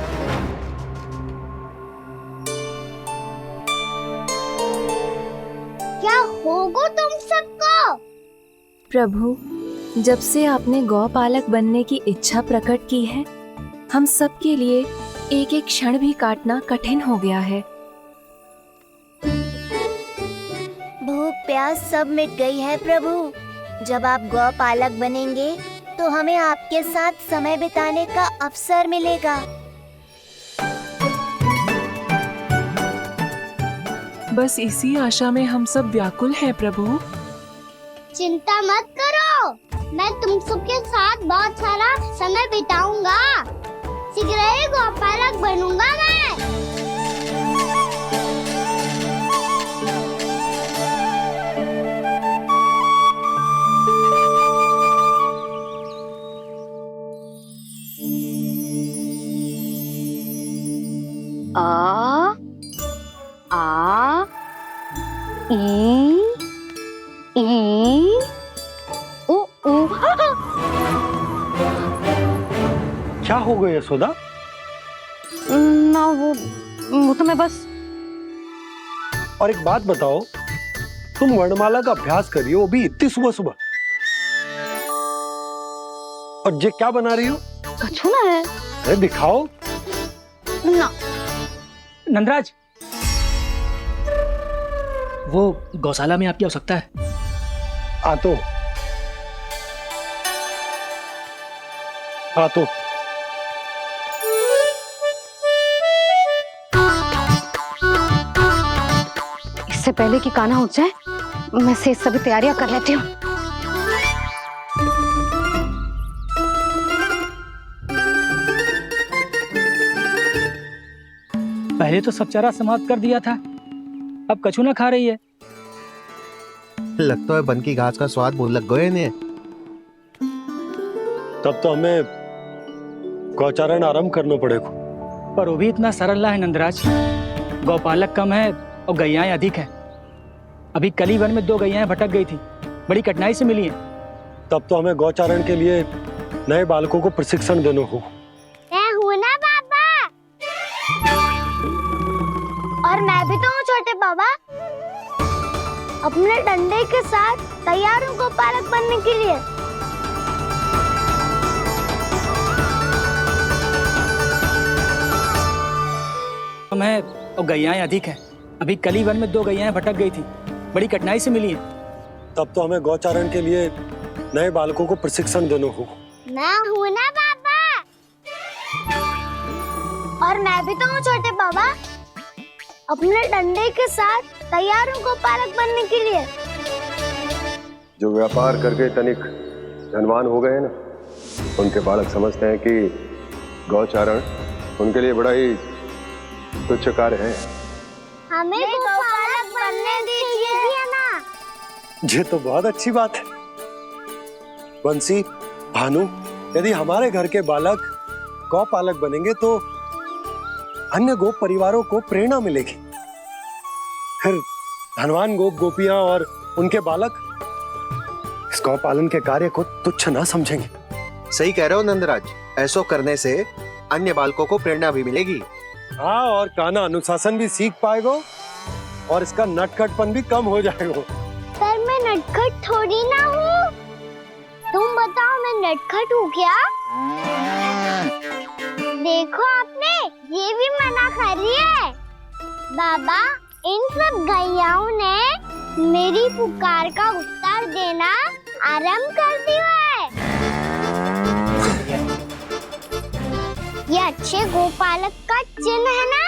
क्या होगा तुम सबको? प्रभु, जब से आपने गौपालक बनने की इच्छा प्रकट की है, हम सब के लिए एक एक क्षण भी काटना कठिन हो गया है। भूख प्यास सब मिट गई है प्रभु। जब आप गौपालक बनेंगे तो हमें आपके साथ समय बिताने का अवसर मिलेगा। बस इसी आशा में हम सब व्याकुल हैं प्रभु। चिंता मत करो, मैं तुम सबके साथ बहुत सारा समय बिताऊंगा। शीघ्र ही गोपालक बनूंगा मैं। आ आ ई उ ऊ। क्या हो गया यशोदा? ना वो तो मैं बस। और एक बात बताओ, तुम वर्णमाला का अभ्यास कर रही हो, वो भी इतनी सुबह सुबह, और ये क्या बना रही हो? कछुआ है। अरे दिखाओ ना। नंदराज, वो गौशाला में आपकी आवश्यकता है। आ तो इससे पहले कि कान्हा उठ जाए, मैं से सभी तैयारियां कर लेती हूँ। पहले तो सब चारा समाप्त कर दिया था, अब कछु ना खा रही है। लगता है बन की घास का स्वाद भूल लग गए इन्हें। तब तो हमें गौचारण आरंभ करना पड़ेगा। पर वो भी इतना सरल ना है नंदराज। गौपालक कम है और गैयाएं अधिक है। अभी कल ही वन में 2 गैयाएं भटक गई थी, बड़ी कठिनाई से मिली हैं। तब तो हमें गौचारण के लिए नए बालकों को प्रशिक्षण देना होगा। मैं हूँ ना बाबा, और मैं भी तो हूँ छोटे बाबा। अपने डंडे के साथ तैयार हूँ गोपालक बनने के लिए। कम है और गैयाएं अधिक है। अभी कल ही वन में 2 गैयाएं भटक गई थी, बड़ी कठिनाई से मिली हैं। तब तो हमें गौचारण के लिए नए बालकों को प्रशिक्षण देना होगा। मैं हूँ ना बाबा, और मैं भी तो हूँ छोटे बाबा। अपने डंडे के साथ तैयार हूँ गोपालक बनने के लिए। जो व्यापार करके तनिक धनवान हो गए ना, उनके बालक समझते हैं कि गौचारण उनके लिए बड़ा ही तुच्छ कार्य है। हमें गोपालक बनने दीजिए ना। ये तो बहुत अच्छी बात है। बंसी, भानु, यदि हमारे घर के बालक गौपालक बनेंगे तो अन्य गोप परिवारों को प्रेरणा मिलेगी। फिर धनवान गोप गोपियां और उनके बालक इस गौपालन के कार्य को तुच्छ ना समझेंगे। सही कह रहे हो नंदराज, ऐसा करने से अन्य बालकों को प्रेरणा भी मिलेगी। हाँ, और कान्हा अनुशासन भी सीख पाएगा और इसका नटखटपन भी कम हो जाएगा। पर मैं नटखट थोड़ी ना हूँ। तुम बताओ मैं नटखट हूँ क्या? देखो आपने ये भी मना कर रही है। बाबा, इन सब गैयाओं ने मेरी पुकार का उत्तर देना आरंभ कर दिया है। ये अच्छे गोपालक का चिन्ह है ना?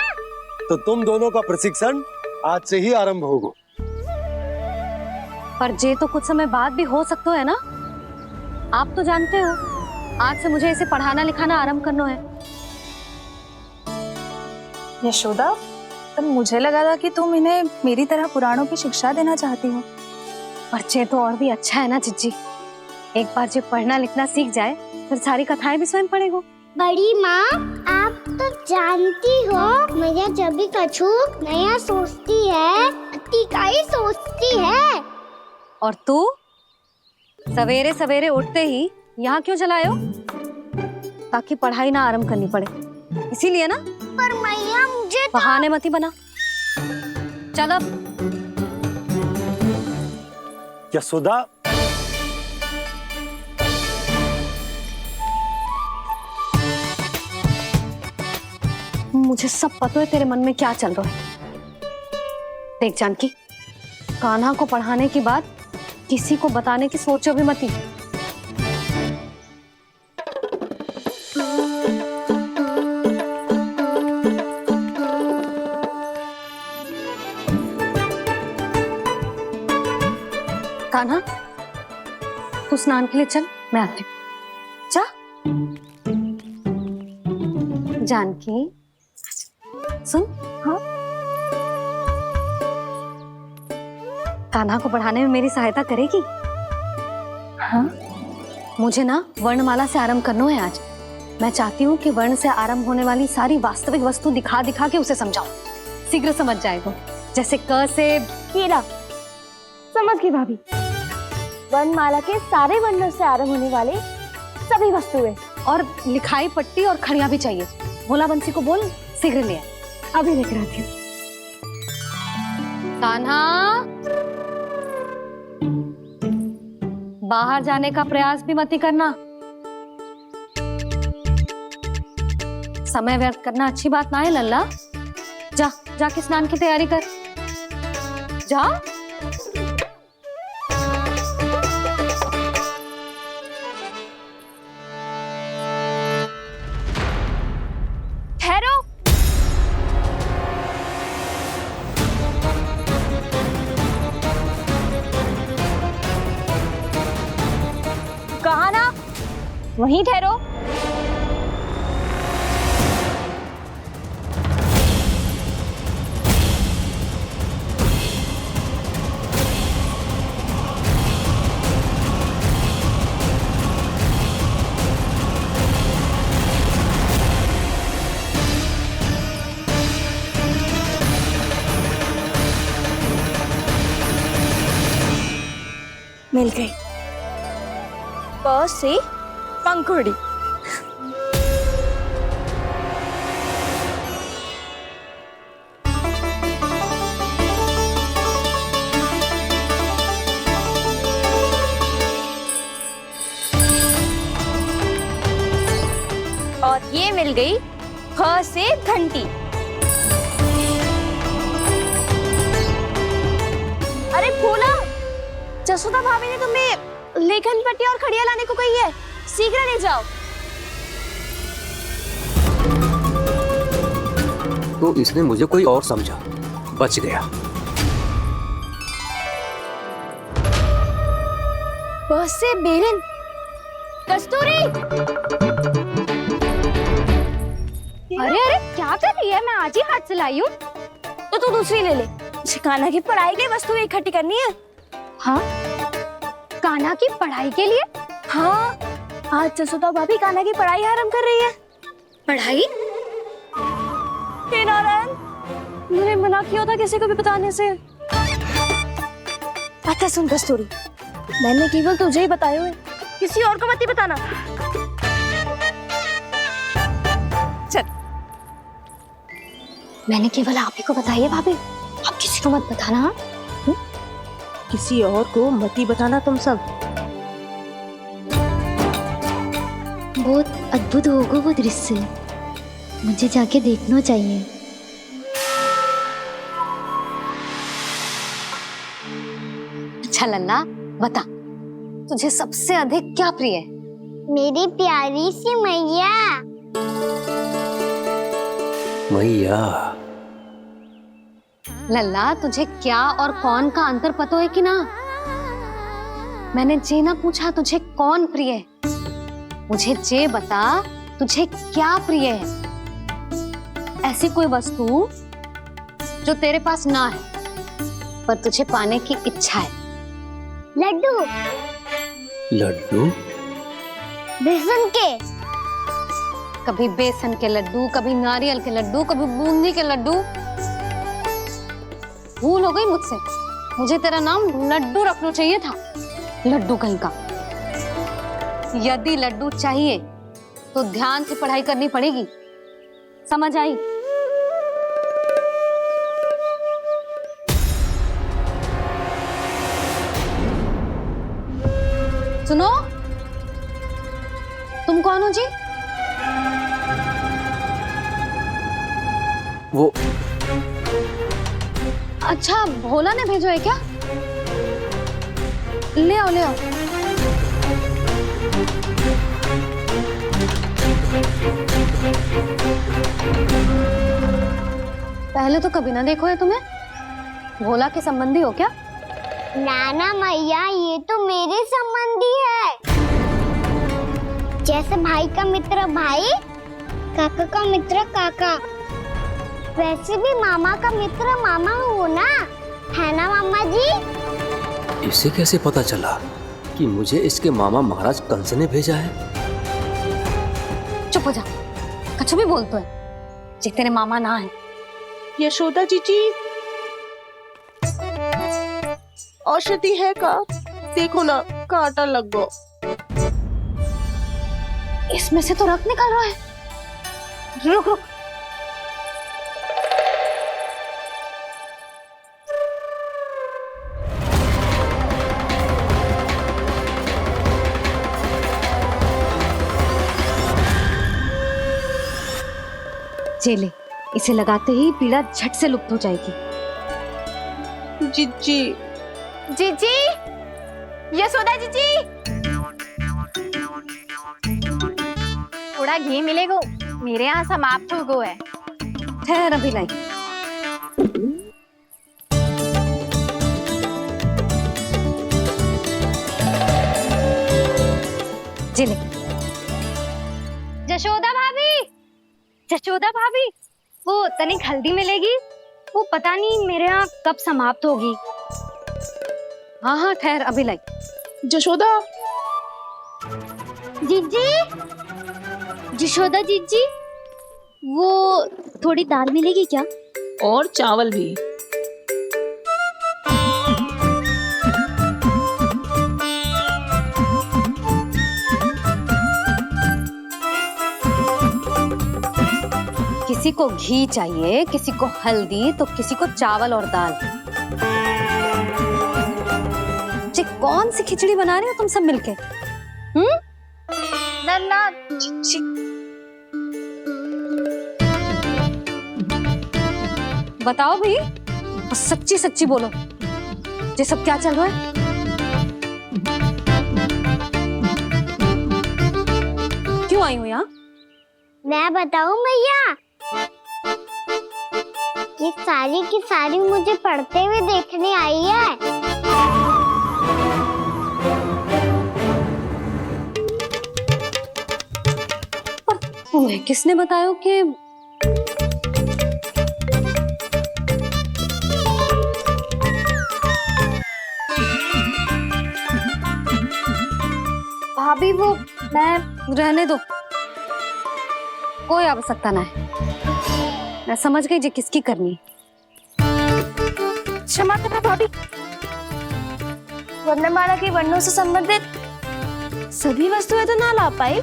तो तुम दोनों का प्रशिक्षण आज से ही आरंभ होगा। पर जे तो कुछ समय बाद भी हो सकता है ना। आप तो जानते हो, आज से मुझे इसे पढ़ाना लिखाना आरंभ करना है। यशोदा, तब मुझे लगा था कि तुम इन्हें मेरी तरह पुराणों की शिक्षा देना चाहती हो। पर जे तो और भी अच्छा है ना जिज्जी। एक बार जो पढ़ना लिखना सीख जाए फिर सारी कथाएं भी स्वयं पढ़ेगा। बड़ी माँ, आप तो जानती हो मैया जब भी कछु नया सोचती है, अतिका ही सोचती है। और तू सवेरे सवेरे उठते ही यहाँ क्यों चलाए हो? ताकि पढ़ाई ना आरंभ करनी पड़े, इसीलिए ना। पर मैया मुझे बहाने मत ही बना। चल अब। यशोदा, मुझे सब पता है तेरे मन में क्या चल रहा है। देख जानकी, कान्हा को पढ़ाने की बात किसी को बताने की सोचो भी मत ही। कान्हा, तू स्नान के लिए चल, मैं आती हूँ। जा। जानकी सुन। हाँ? कान्हा को पढ़ाने में मेरी सहायता करेगी? हाँ? मुझे ना वर्णमाला से आरंभ करना है आज। मैं चाहती हूँ कि वर्ण से आरंभ होने वाली सारी वास्तविक वस्तु दिखा दिखा के उसे समझाऊं। शीघ्र समझ जाएगा। जैसे क से कीड़ा। समझ गई भाभी। वर्णमाला के सारे वर्णों से आरंभ होने वाले सभी वस्तुएं, और लिखाई पट्टी और खड़िया भी चाहिए। भोला बंसी को बोल शीघ्र ले आए। अभी लेकर आती हूँ। कान्हा, बाहर जाने का प्रयास भी मत ही करना। समय व्यर्थ करना अच्छी बात ना है लल्ला। जा, जाके स्नान की तैयारी कर। जा। ठहरो। कहा ना, वहीं ठहरो। मिल गई। प से पंखुड़ी। और ये मिल गई फ से घंटी। अरे फूला, जसोदा भाभी ने तुम्हें लेखन पट्टी और खड़िया लाने को कही है, शीघ्र ले जाओ। तो इसने मुझे कोई और समझा, बच गया। बस से बेरन। कस्तूरी, अरे अरे क्या कर रही है? मैं आज ही हाथ से लाई हूँ। तो तू दूसरी ले ले। कान्हा की पढ़ाई की वस्तुएं इकट्ठी करनी है। हाँ, कान्हा की पढ़ाई के लिए? हाँ, आज जसोदा भाभी कान्हा की पढ़ाई आरंभ कर रही है। पढ़ाई? हे नारायण, मैंने मना किया था किसी को भी बताने से। अच्छा सुन कस्तूरी, मैंने केवल तुझे ही बताए हुए, किसी और को मत ही बताना। चल। मैंने केवल आप ही को बताई है भाभी, आप किसी को मत बताना। किसी और को मत ही बताना तुम सब। बहुत अद्भुत होगा वो दृश्य, मुझे जाके देखना चाहिए। अच्छा लल्ला, बता तुझे सबसे अधिक क्या प्रिय है? मेरी प्यारी सी मैया। मैया। लल्ला, तुझे क्या और कौन का अंतर पता है कि ना? मैंने जे ना पूछा तुझे कौन प्रिय है, मुझे जे बता तुझे क्या प्रिय है। ऐसी कोई वस्तु जो तेरे पास ना है पर तुझे पाने की इच्छा है। लड्डू। लड्डू? बेसन के। कभी बेसन के लड्डू, कभी नारियल के लड्डू, कभी बूंदी के लड्डू। भूल हो गई मुझसे, मुझे तेरा नाम लड्डू रखना चाहिए था। लड्डू कहीं का। यदि लड्डू चाहिए तो ध्यान से पढ़ाई करनी पड़ेगी, समझ आई? सुनो, तुम कौन हो जी? वो अच्छा, भोला ने भेजो है क्या? ले आओ ले आओ। पहले तो कभी ना देखो है तुम्हें। भोला के संबंधी हो क्या? नाना मैया, ये तो मेरे संबंधी है। जैसे भाई का मित्र भाई, काका का मित्र काका, वैसे भी मामा का मित्र मामा हो ना, है ना मामा जी? इसे कैसे पता चला कि मुझे इसके मामा महाराज कंस ने भेजा है? चुप हो जा, कछु भी बोलते है जे तेरे मामा ना है। यशोदा जीजी, औषधि है का? देखो ना, कांटा लग गो। इसमें से तो रक्त निकल रहा है। रुक रुक। चले, इसे लगाते ही पीड़ा झट से लुप्त हो जाएगी। जीजी, जीजी, यशोदा जीजी, थोड़ा घी मिलेगा? मेरे यहाँ समाप्त हो गया है। ठहर अभी लाई। जिले। जशोदा भाभी, जशोदा भाभी, वो तनिक हल्दी मिलेगी? वो पता नहीं मेरे यहाँ कब समाप्त होगी। हाँ हाँ ठहर अभी लाई। जशोदा। जीजी, जशोदा जीजी, वो थोड़ी दाल मिलेगी क्या? और चावल भी। किसी को घी चाहिए, किसी को हल्दी, तो किसी को चावल और दाल। जी कौन सी खिचड़ी बना रहे हो तुम सब मिलके? नन्ना बताओ भाई, और सच्ची सच्ची बोलो, ये सब क्या चल रहा है? क्यों आई हो यहाँ? मैं बताऊं भैया, ये सारी की सारी मुझे पढ़ते हुए देखने आई है। पर तुम्हें किसने बताया कि भाभी? वो मैं रहने दो, कोई आवश्यकता ना है। मैं समझ गई जी किसकी करनी। क्षमा करना भाभी, वर्णमाला के वर्णों से संबंधित सभी वस्तुएं तो ना ला पाई,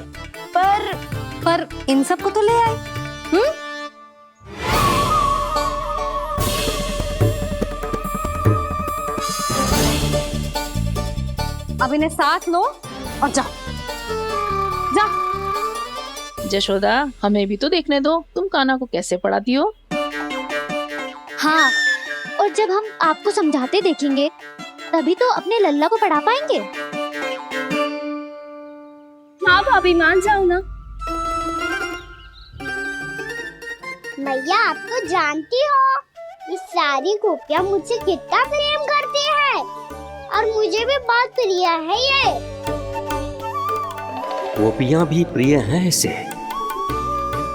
पर इन सब को तो ले आए। अब इन्हें साथ लो और जाओ। यशोदा, हमें भी तो देखने दो तुम कान्हा को कैसे पढ़ाती हो। हाँ, और जब हम आपको समझाते देखेंगे तभी तो अपने लल्ला को पढ़ा पाएंगे। हाँ भाभी, मान जाओ ना। मैया, आप तो जानती हो ये सारी गोपियां मुझसे कितना प्रेम करती है, और मुझे भी बहुत प्रिय है ये। गोपियां भी प्रिय हैं इसे।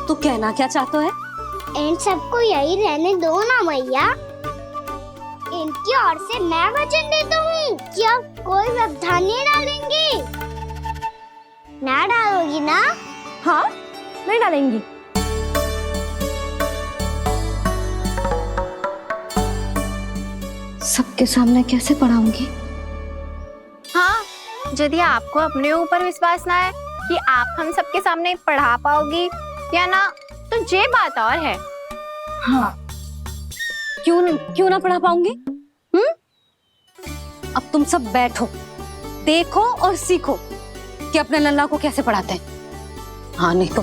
तू कहना क्या चाहता है? इन सबको यही रहने दो ना मैया। इनकी ओर से मैं वचन देता हूँ कि अब कोई व्यवधान नहीं डालेंगी। ना डालोगी ना? हाँ, नहीं डालेंगी। सबके सामने कैसे पढ़ाऊंगी? हाँ, यदि आपको अपने ऊपर विश्वास ना है कि आप हम सबके सामने पढ़ा पाओगी या ना, तो ये बात और है। हाँ, क्यों ना पढ़ा पाऊंगी? अब तुम सब बैठो, देखो और सीखो कि अपने लल्ला को कैसे पढ़ाते हैं। हाँ, नहीं तो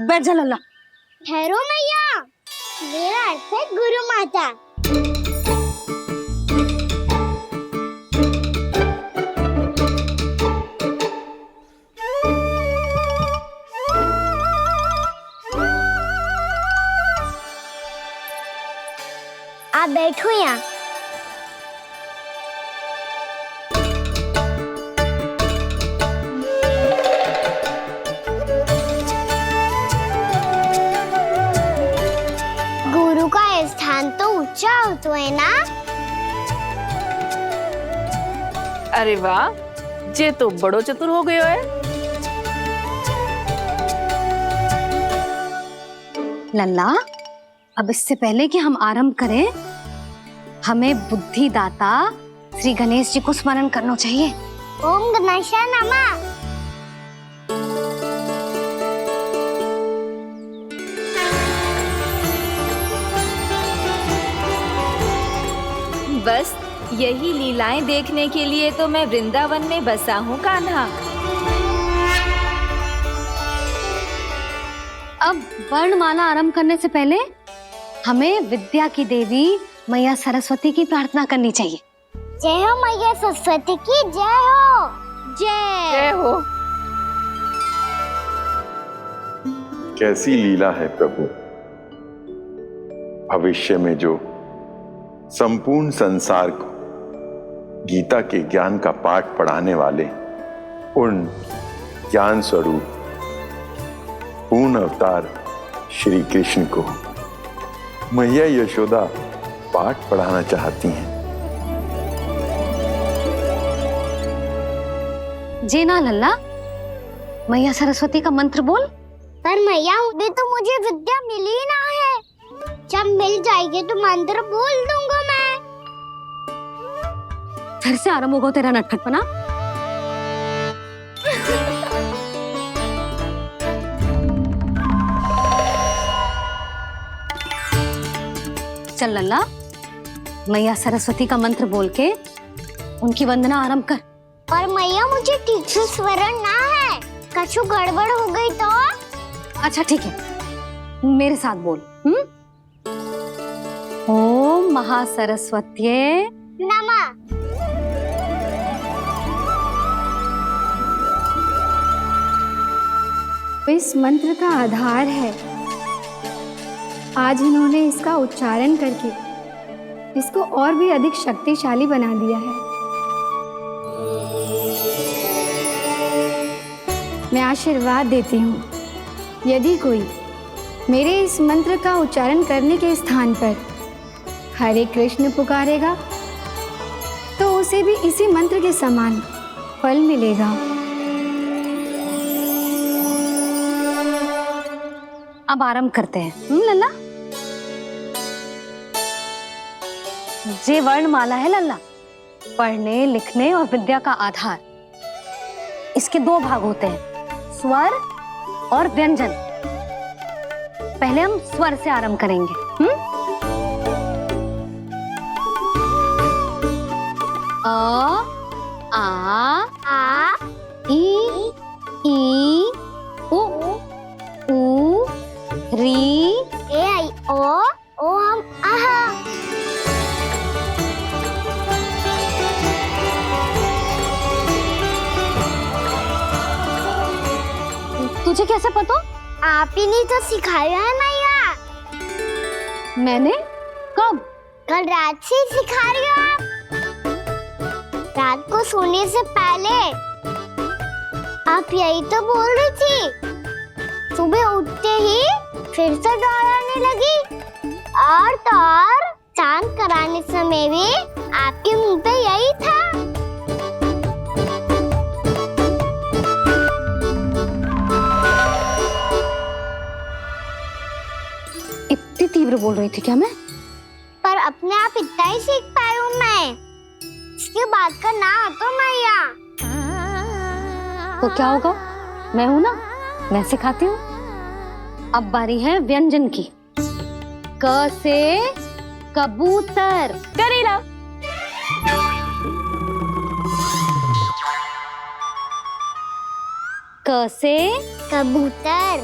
बैठ जा लल्ला। ठहरो मैया, मेरा अर्थ है गुरु माता। आप बैठो यहाँ। गुरु का स्थान तो ऊंचा होता है ना? अरे वाह, जे तो बड़ो चतुर हो गयो है। लल्ला, अब इससे पहले कि हम आरंभ करें, हमें बुद्धिदाता श्री गणेश जी को स्मरण करना चाहिए। ओम गणेशाय नमः। बस यही लीलाएं देखने के लिए तो मैं वृंदावन में बसा हूँ कान्हा। अब वर्णमाला आरंभ करने से पहले हमें विद्या की देवी मैया सरस्वती की प्रार्थना करनी चाहिए। जय हो मैया सरस्वती की, जय हो। जय हो। कैसी लीला है प्रभु। भविष्य में जो संपूर्ण संसार को गीता के ज्ञान का पाठ पढ़ाने वाले उन ज्ञान स्वरूप पूर्ण अवतार श्री कृष्ण को मैया यशोदा पाठ पढ़ाना चाहती हैं। जी ना लल्ला, मैया सरस्वती का मंत्र बोल। पर मैया, अभी तो मुझे विद्या मिली ना है। जब मिल जाएगी तो मंत्र बोल दूंगा मैं। फिर से आरंभ होगा तेरा नटखटपना। चल लल्ला, मैया सरस्वती का मंत्र बोल के उनकी वंदना आरंभ कर। पर मैया मुझे ठीक से स्मरण ना है, कछु गड़बड़ हो गई तो? अच्छा ठीक है, मेरे साथ बोल। ओम महासरस्वत्ये नमः। इस मंत्र का आधार है। आज इन्होंने इसका उच्चारण करके इसको और भी अधिक शक्तिशाली बना दिया है। मैं आशीर्वाद देती हूँ, यदि कोई मेरे इस मंत्र का उच्चारण करने के स्थान पर हरे कृष्ण पुकारेगा तो उसे भी इसी मंत्र के समान फल मिलेगा। अब आरंभ करते हैं। लल्ला, जे वर्णमाला है लल्ला, पढ़ने लिखने और विद्या का आधार। इसके दो भाग होते हैं, स्वर और व्यंजन। पहले हम स्वर से आरंभ करेंगे। अ, आ, ई, उ, री, ए आई ओ हम आहा। तुझे कैसे पता? आप ही ने तो सिखाया है मैया। मैंने? कब? कल रात से सिखा रही हो आप। रात को सोने से पहले आप यही तो बोल रही थी। सुबह उठते ही फिर से दोहराने लगी, और तो और चांद कराने समय भी आपके मुंह पे यही था। इतनी तीव्र बोल रही थी क्या मैं? पर अपने आप इतना ही सीख पाई हूँ मैं। इसके बाद का ना तो मैया। तो क्या होगा? मैं हूं ना, मैं सिखाती हूँ। अब बारी है व्यंजन की। क से कबूतर। करेला। क से कबूतर।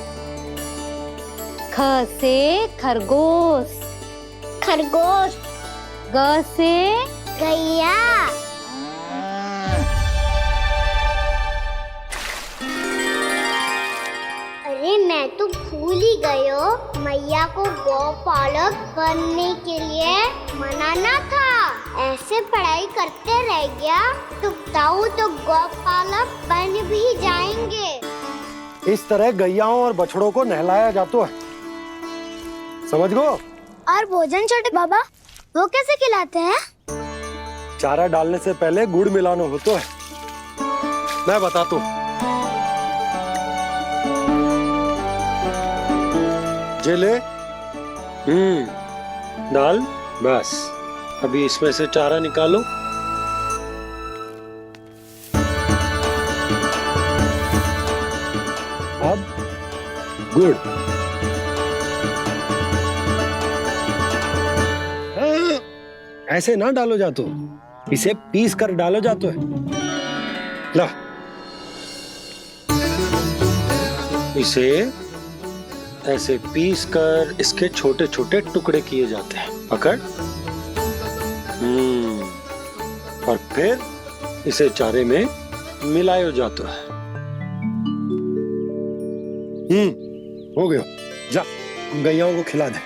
ख से खरगोश। खरगोश। ग से गैया। अरे मैं तो भूल ही गई हो, मैया को गौपालक बनने के लिए मनाना था। ऐसे पढ़ाई करते रह गया तो ताऊ तो गौपालक बन भी जाएंगे। इस तरह गैयाओं और बछड़ों को नहलाया जाता है, समझ गो? और भोजन छोटे बाबा, वो कैसे खिलाते हैं? चारा डालने से पहले गुड़ मिलाना होता है। मैं बताता हूँ। जे ले, डाल, बस। अभी इसमें से चारा निकालो। अब गुड़। ऐसे ना डालो जातो, इसे पीस कर डालो जातो है। ला, इसे ऐसे पीस कर इसके छोटे छोटे टुकड़े किए जाते हैं। पकड़। और फिर इसे चारे में मिलाया जाता है। हो गया, जा गैयाओं को खिला दे।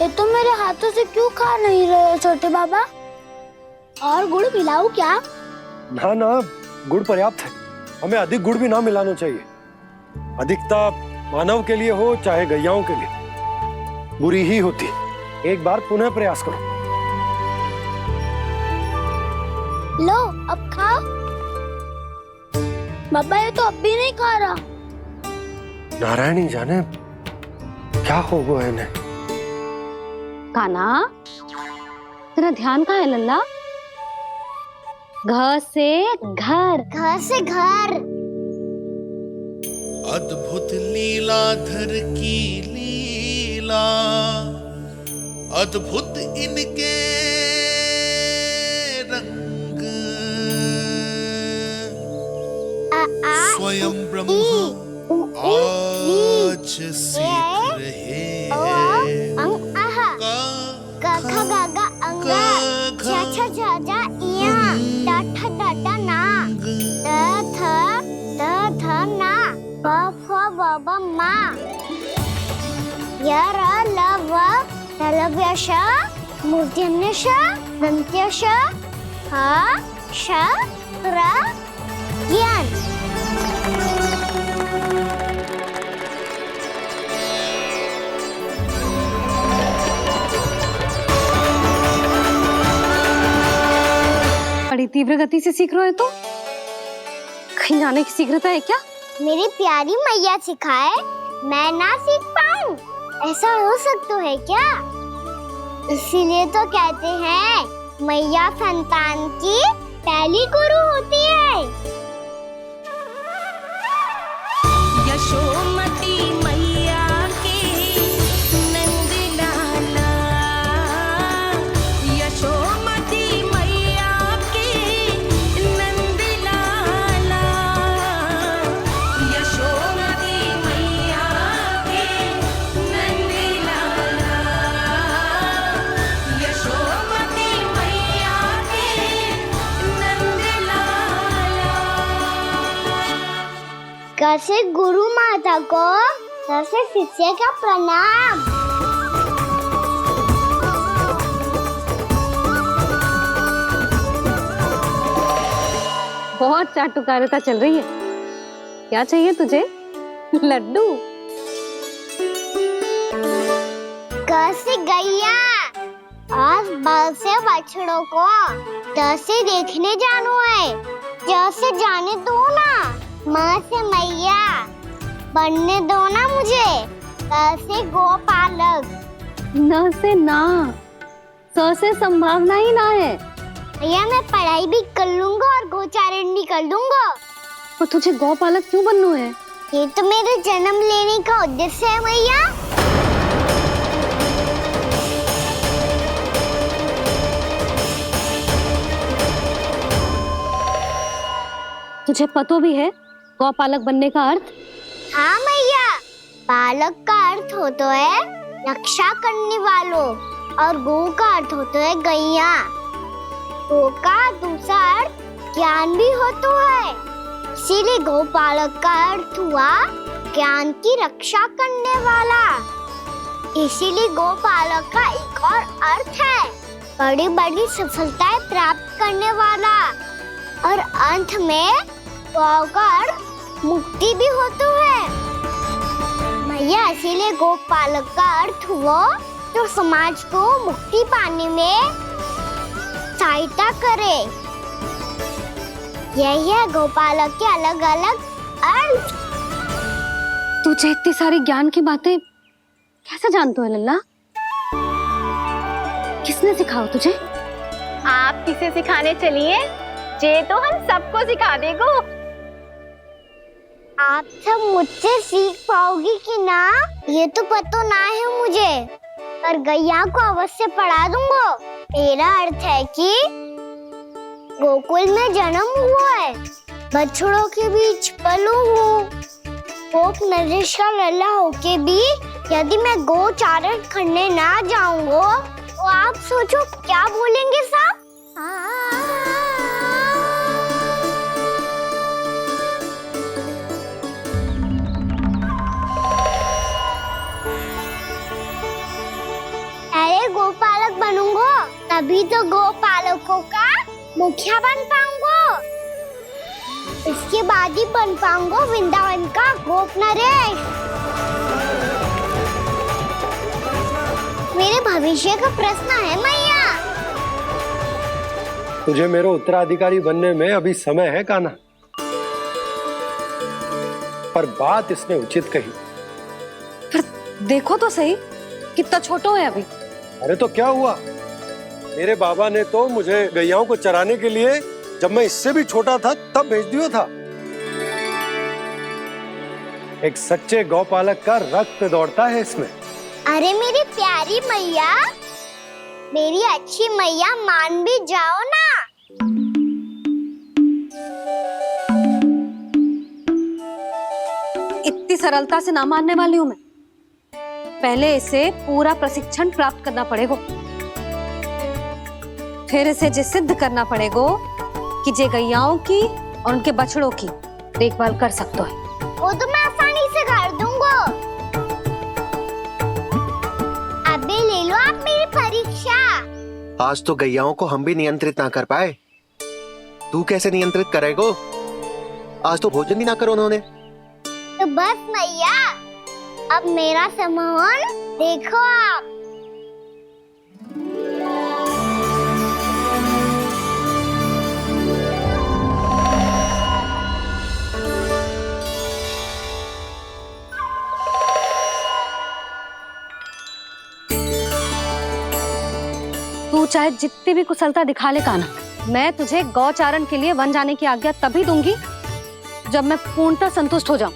ये तो मेरे हाथों से क्यों खा नहीं रहे हो छोटे बाबा? और गुड़ मिलाऊं क्या? ना ना, गुड़ पर्याप्त है। हमें अधिक गुड़ भी ना मिलाना चाहिए। अधिकता मानव के लिए हो चाहे गैयाओं के लिए बुरी ही होती। एक बार पुनः प्रयास करो। लो, अब खाओ। बाबा ये तो अब भी नहीं खा रहा। नारायणी जाने, क्या हो गया है इन्हें? कान्हा, तेरा ध्यान कहाँ है लल्ला? घर से घर, घर से घर। अद्भुत लीलाधर की लीला, अद्भुत इनके रंग, स्वयं ब्रह्मा आज सीख रहे हैं। गा गा गा अंगा, छा छा छा जा इया, टा ठा टा टा ना, ता था ना, प फ ब ब मा, य र ल व लव्य श, मूर्धन्य श, दन्त्य श, ह श र ज्ञान। बड़ी तीव्र गति से सीख रहे हो तो कहीं जाने की शीघ्रता है क्या? मेरी प्यारी मैया सिखाए, मैं ना सीख पाऊं, ऐसा हो सकता है क्या? इसीलिए तो कहते हैं मैया संतान की पहली गुरु होती है। यशोमती मैया के नंद लाला, यशोमती मैया के नंद लाला, यशोमती मैया के नंद लाला, यशोमती मैया के नंद लाला। कैसे गुरु माता को, कैसे शिष्य का प्रणाम। बहुत चाटुकारिता चल रही है। क्या चाहिए तुझे? लड्डू? कैसे गैया आज बाल से बछड़ों को कैसे देखने जानो है, जैसे जाने दो ना, माँ से मैया बनने दो ना मुझे, कैसे गोपालक। न से ना, स से संभावना ही ना है। भैया मैं पढ़ाई भी कर लूंगा और गोचारण भी कर दूंगा। तो तुझे गौपालक क्यों बनना है? ये तो मेरे जन्म लेने का उद्देश्य है मैया। तुझे पतो भी है गौपालक बनने का अर्थ? हाँ मैया, पालक का अर्थ होता है रक्षा करने वालों, और गौ का अर्थ होता है गैया। गौ का दूसरा अर्थ ज्ञान भी होता है, इसीलिए गौपालक का अर्थ हुआ ज्ञान की रक्षा करने वाला। इसीलिए गौपालक का एक और अर्थ है बड़ी बड़ी सफलताएं प्राप्त करने वाला, और अंत में गौ का अर्थ मुक्ति भी होता है। भैया इसीलिए गोपालक का अर्थ हुआ जो समाज को मुक्ति पाने में सहायता करे। यही है गोपालक के अलग अलग अर्थ। तुझे इतनी सारी ज्ञान की बातें कैसे जानते हो लल्ला? किसने सिखाओ तुझे? आप किसे सिखाने चलिए, जे तो हम सबको सिखा देगो। आप सब मुझसे सीख पाओगी कि ना ये तो पता ना है मुझे, पर गैया को अवश्य पढ़ा दूंगा। मेरा अर्थ है कि गोकुल में जन्म हुआ है, बछड़ों के बीच पलू हूँ, गोप नरेश का लल्ला होके भी यदि मैं गोचारण करने ना जाऊंगा तो आप सोचो क्या बोलेंगे सब? अरे गोपालक बनूंगा तभी तो गोपालकों का मुखिया बन पाऊंगा, इसके बाद ही बन पाऊंगा वृंदावन का गोप नरेश। मेरे भविष्य का प्रश्न है मैया। तुझे मेरा उत्तराधिकारी बनने में अभी समय है कान्हा, पर बात इसने उचित कही। देखो तो सही कितना छोटो है अभी। अरे तो क्या हुआ, मेरे बाबा ने तो मुझे गैयाओं को चराने के लिए जब मैं इससे भी छोटा था तब भेज दिया था। एक सच्चे गौपालक का रक्त दौड़ता है इसमें। अरे मेरी प्यारी मैया, मेरी अच्छी मैया, मान भी जाओ ना। इतनी सरलता से ना मानने वाली हूं मैं। पहले इसे पूरा प्रशिक्षण प्राप्त करना पड़ेगा, फिर इसे जे सिद्ध करना पड़ेगा कि जे गैयाओं की और उनके बछड़ों की देखभाल कर सकता है। वो तो मैं आसानी से कर दूंगा। अबे ले लो आप मेरी परीक्षा। आज तो गैयाओं को हम भी नियंत्रित ना कर पाए, तू कैसे नियंत्रित करेगो? आज तो भोजन भी ना करो उन्होंने। तो बस मैया, अब मेरा सम्मान देखो आप। तू चाहे जितनी भी कुशलता दिखा ले कान्हा, मैं तुझे गौचारण के लिए वन जाने की आज्ञा तभी दूंगी जब मैं पूर्णतः संतुष्ट हो जाऊं।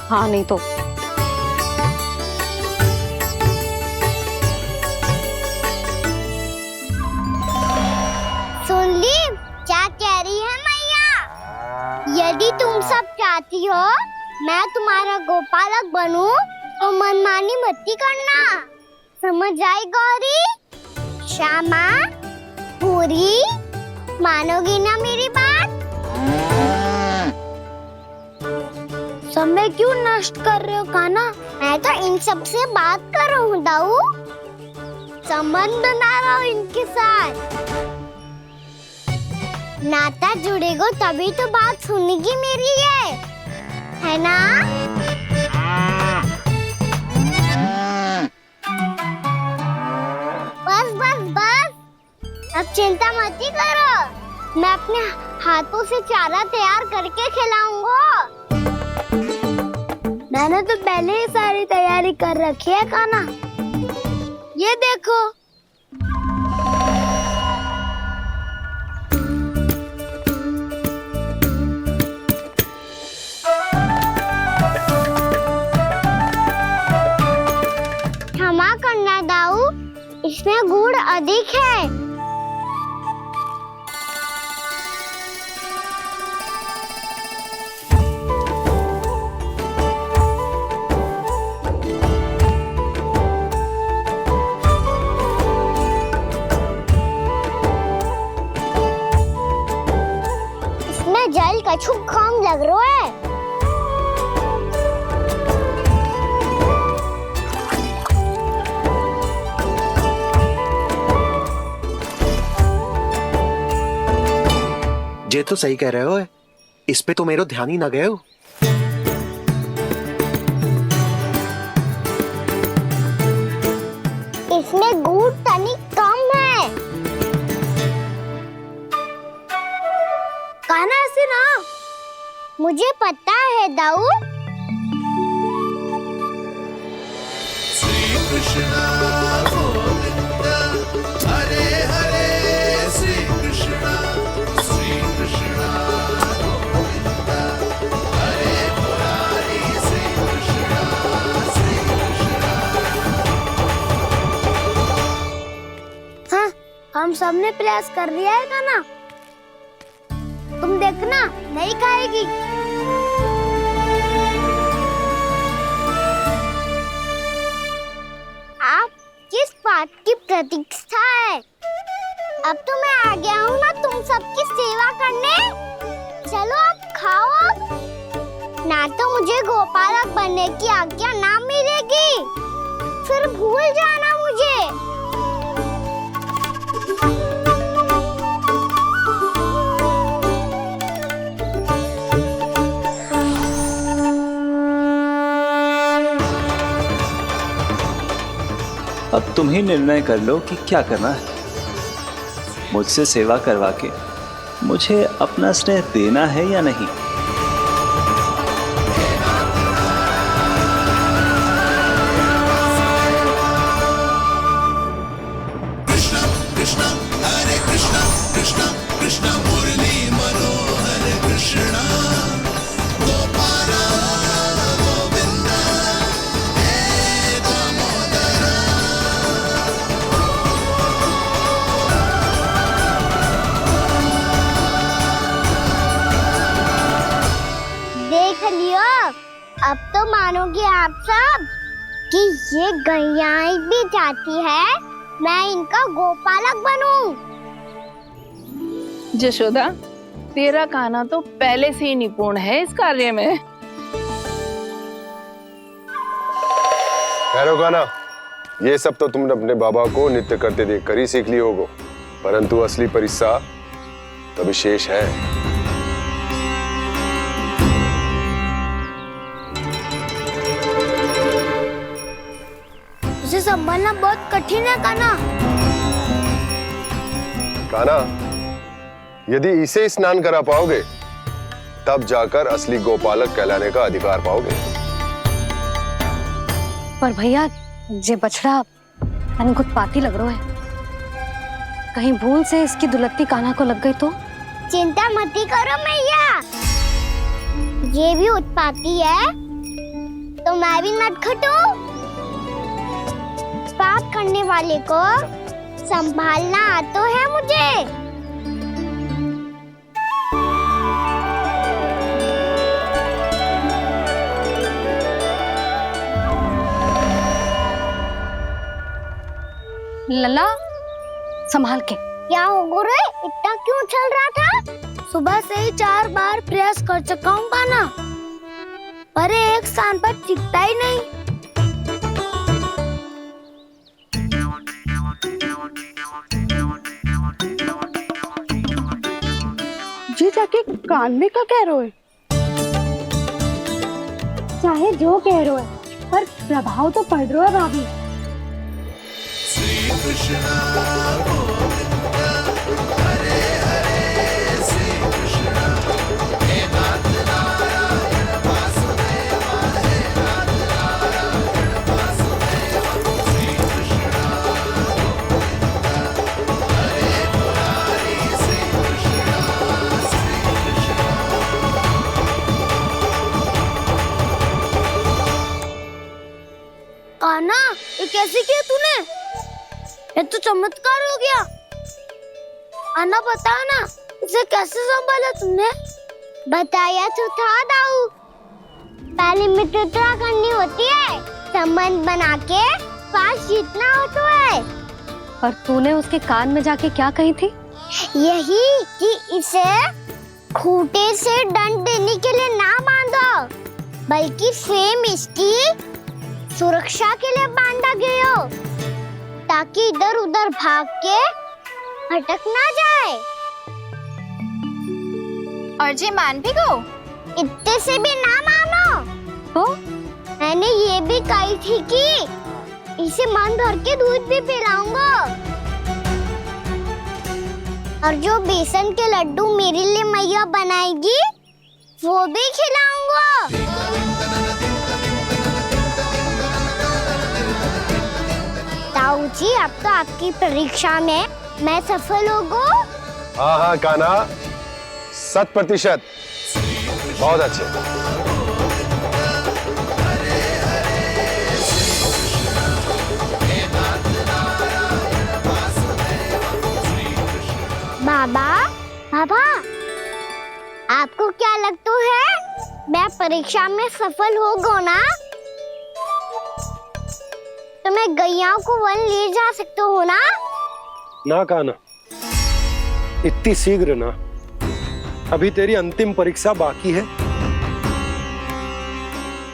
हाँ नहीं तो सुन ली क्या कह रही है मैया? यदि तुम सब चाहती हो मैं तुम्हारा गोपालक बनूं तो मनमानी मत करना, समझ आई गौरी? श्यामा, पूरी, मानोगी ना मेरी बात? समय क्यों नष्ट कर रहे हो कान्हा? मैं तो इन सब से बात कर रहा हूँ दाऊ, संबंध बना रहा हूँ इनके साथ। नाता जुड़ेगा तभी तो बात सुनेगी मेरी, ये है ना? बस बस बस, अब चिंता मत ही करो, मैं अपने हाथों से चारा तैयार करके खिलाऊंगा। मैंने तो पहले ही सारी तैयारी कर रखी है कान्हा, ये देखो। क्षमा करना दाऊ, इसमें गुड़ अधिक है। इसमें जल कछु कम लग रहा है। ये तो सही कह रहे हो, इस पे तो मेरो ध्यान ही ना गए हो। इसमें गुड़ तनिक कम है। कान्हा ऐसे ना, मुझे पता है दाऊ। श्री कृष्णा गोविंद हरे हरे, श्री कृष्णा गोविंद हरे मुरारी, श्री कृष्णा हाँ, हम सबने प्रयास कर लिया है कान्हा, तुम देखना नहीं खाएगी। आप किस बात की प्रतीक्षा है? अब तो मैं आ गया हूँ ना तुम सबकी सेवा करने। चलो अब खाओ अब। ना तो मुझे गोपालक बनने की आज्ञा ना मिलेगी, फिर भूल जाना मुझे। अब तुम ही निर्णय कर लो कि क्या करना है। मुझसे सेवा करवा के मुझे अपना स्नेह देना है या नहीं। बल्कि ये गैयाएं भी चाहती है मैं इनका गोपालक बनूं। जशोदा, तेरा कान्हा तो पहले से ही निपुण है इस कार्य में। खैर कान्हा, ये सब तो तुमने अपने बाबा को नृत्य करते देख कर ही सीख ली होगो, परंतु असली परिस्सा तो विशेष है। उसे संभालना बहुत कठिन है कान्हा। कान्हा, यदि इसे स्नान करा पाओगे तब जाकर असली गोपालक कहलाने का अधिकार पाओगे। पर भैया, ये बछड़ा तनिक उत्पाती लग रहा है। कहीं भूल से इसकी दुलत्ती कान्हा को लग गई तो? चिंता मती करो मैया, ये भी उत्पाती है तो मैं भी नटखट हूँ। पाप करने वाले को संभालना आता है मुझे। लला, संभाल के। क्या हो गुरु, इतना क्यों चल रहा था? सुबह से ही 4 बार प्रयास कर चुका हूँ कान्हा, पर एक स्थान पर टिकता ही नहीं। जी जाके कान में का कह रहे हो? चाहे जो कह रहे हो, पर प्रभाव तो पड़ रहा है भाभी। श्री कृष्ण गोविंद हरे हरे, श्री कृष्ण हे नाथ नारायण वासुदेव, हे नाथ नारायण वासुदेव, श्री कृष्ण गोविंद हरे मुरारी, श्री कृष्ण कान्हा, ये कैसे किया तूने? ये तो चमत्कार हो गया। अन्ना बता ना, इसे कैसे संभाला तुमने? बताया तो था दाऊ, पहले मित्रता करनी होती है, संबंध बना के पास जीतना होता है। और तूने उसके कान में जाके क्या कही थी? यही कि इसे खूंटे से दंड देने के लिए ना बांधो, बल्कि फेम इसकी सुरक्षा के लिए बांधा गया हो, ताकि इधर उधर भाग के भटक ना जाए। और जी मान भी गो? इतने से भी ना मानो। तो मैंने ये भी कही थी कि इसे मन भर के दूध भी पिलाऊंगा, और जो बेसन के लड्डू मेरे लिए मैया बनाएगी वो भी खिलाऊंगा। ताऊ जी, अब तो आपकी परीक्षा में मैं सफल होगा। हाँ हाँ कान्हा, 100%। बहुत अच्छे। बाबा, बाबा, आपको क्या लगता है मैं परीक्षा में सफल होगा ना? तो मैं गैयाओं को वन ले जा सकता हूँ ना? ना कान्हा, इतनी शीघ्र ना, अभी तेरी अंतिम परीक्षा बाकी है।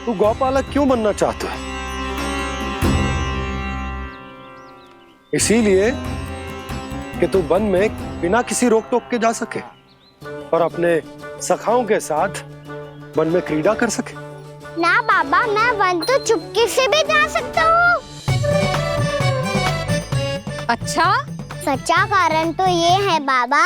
तू गौपालक क्यों बनना चाहता है? इसीलिए कि तू वन में बिना किसी रोक टोक के जा सके और अपने सखाओं के साथ वन में क्रीड़ा कर सके। ना बाबा, मैं वन तो चुपके से भी जा सकता हूँ। अच्छा, सच्चा कारण तो ये है बाबा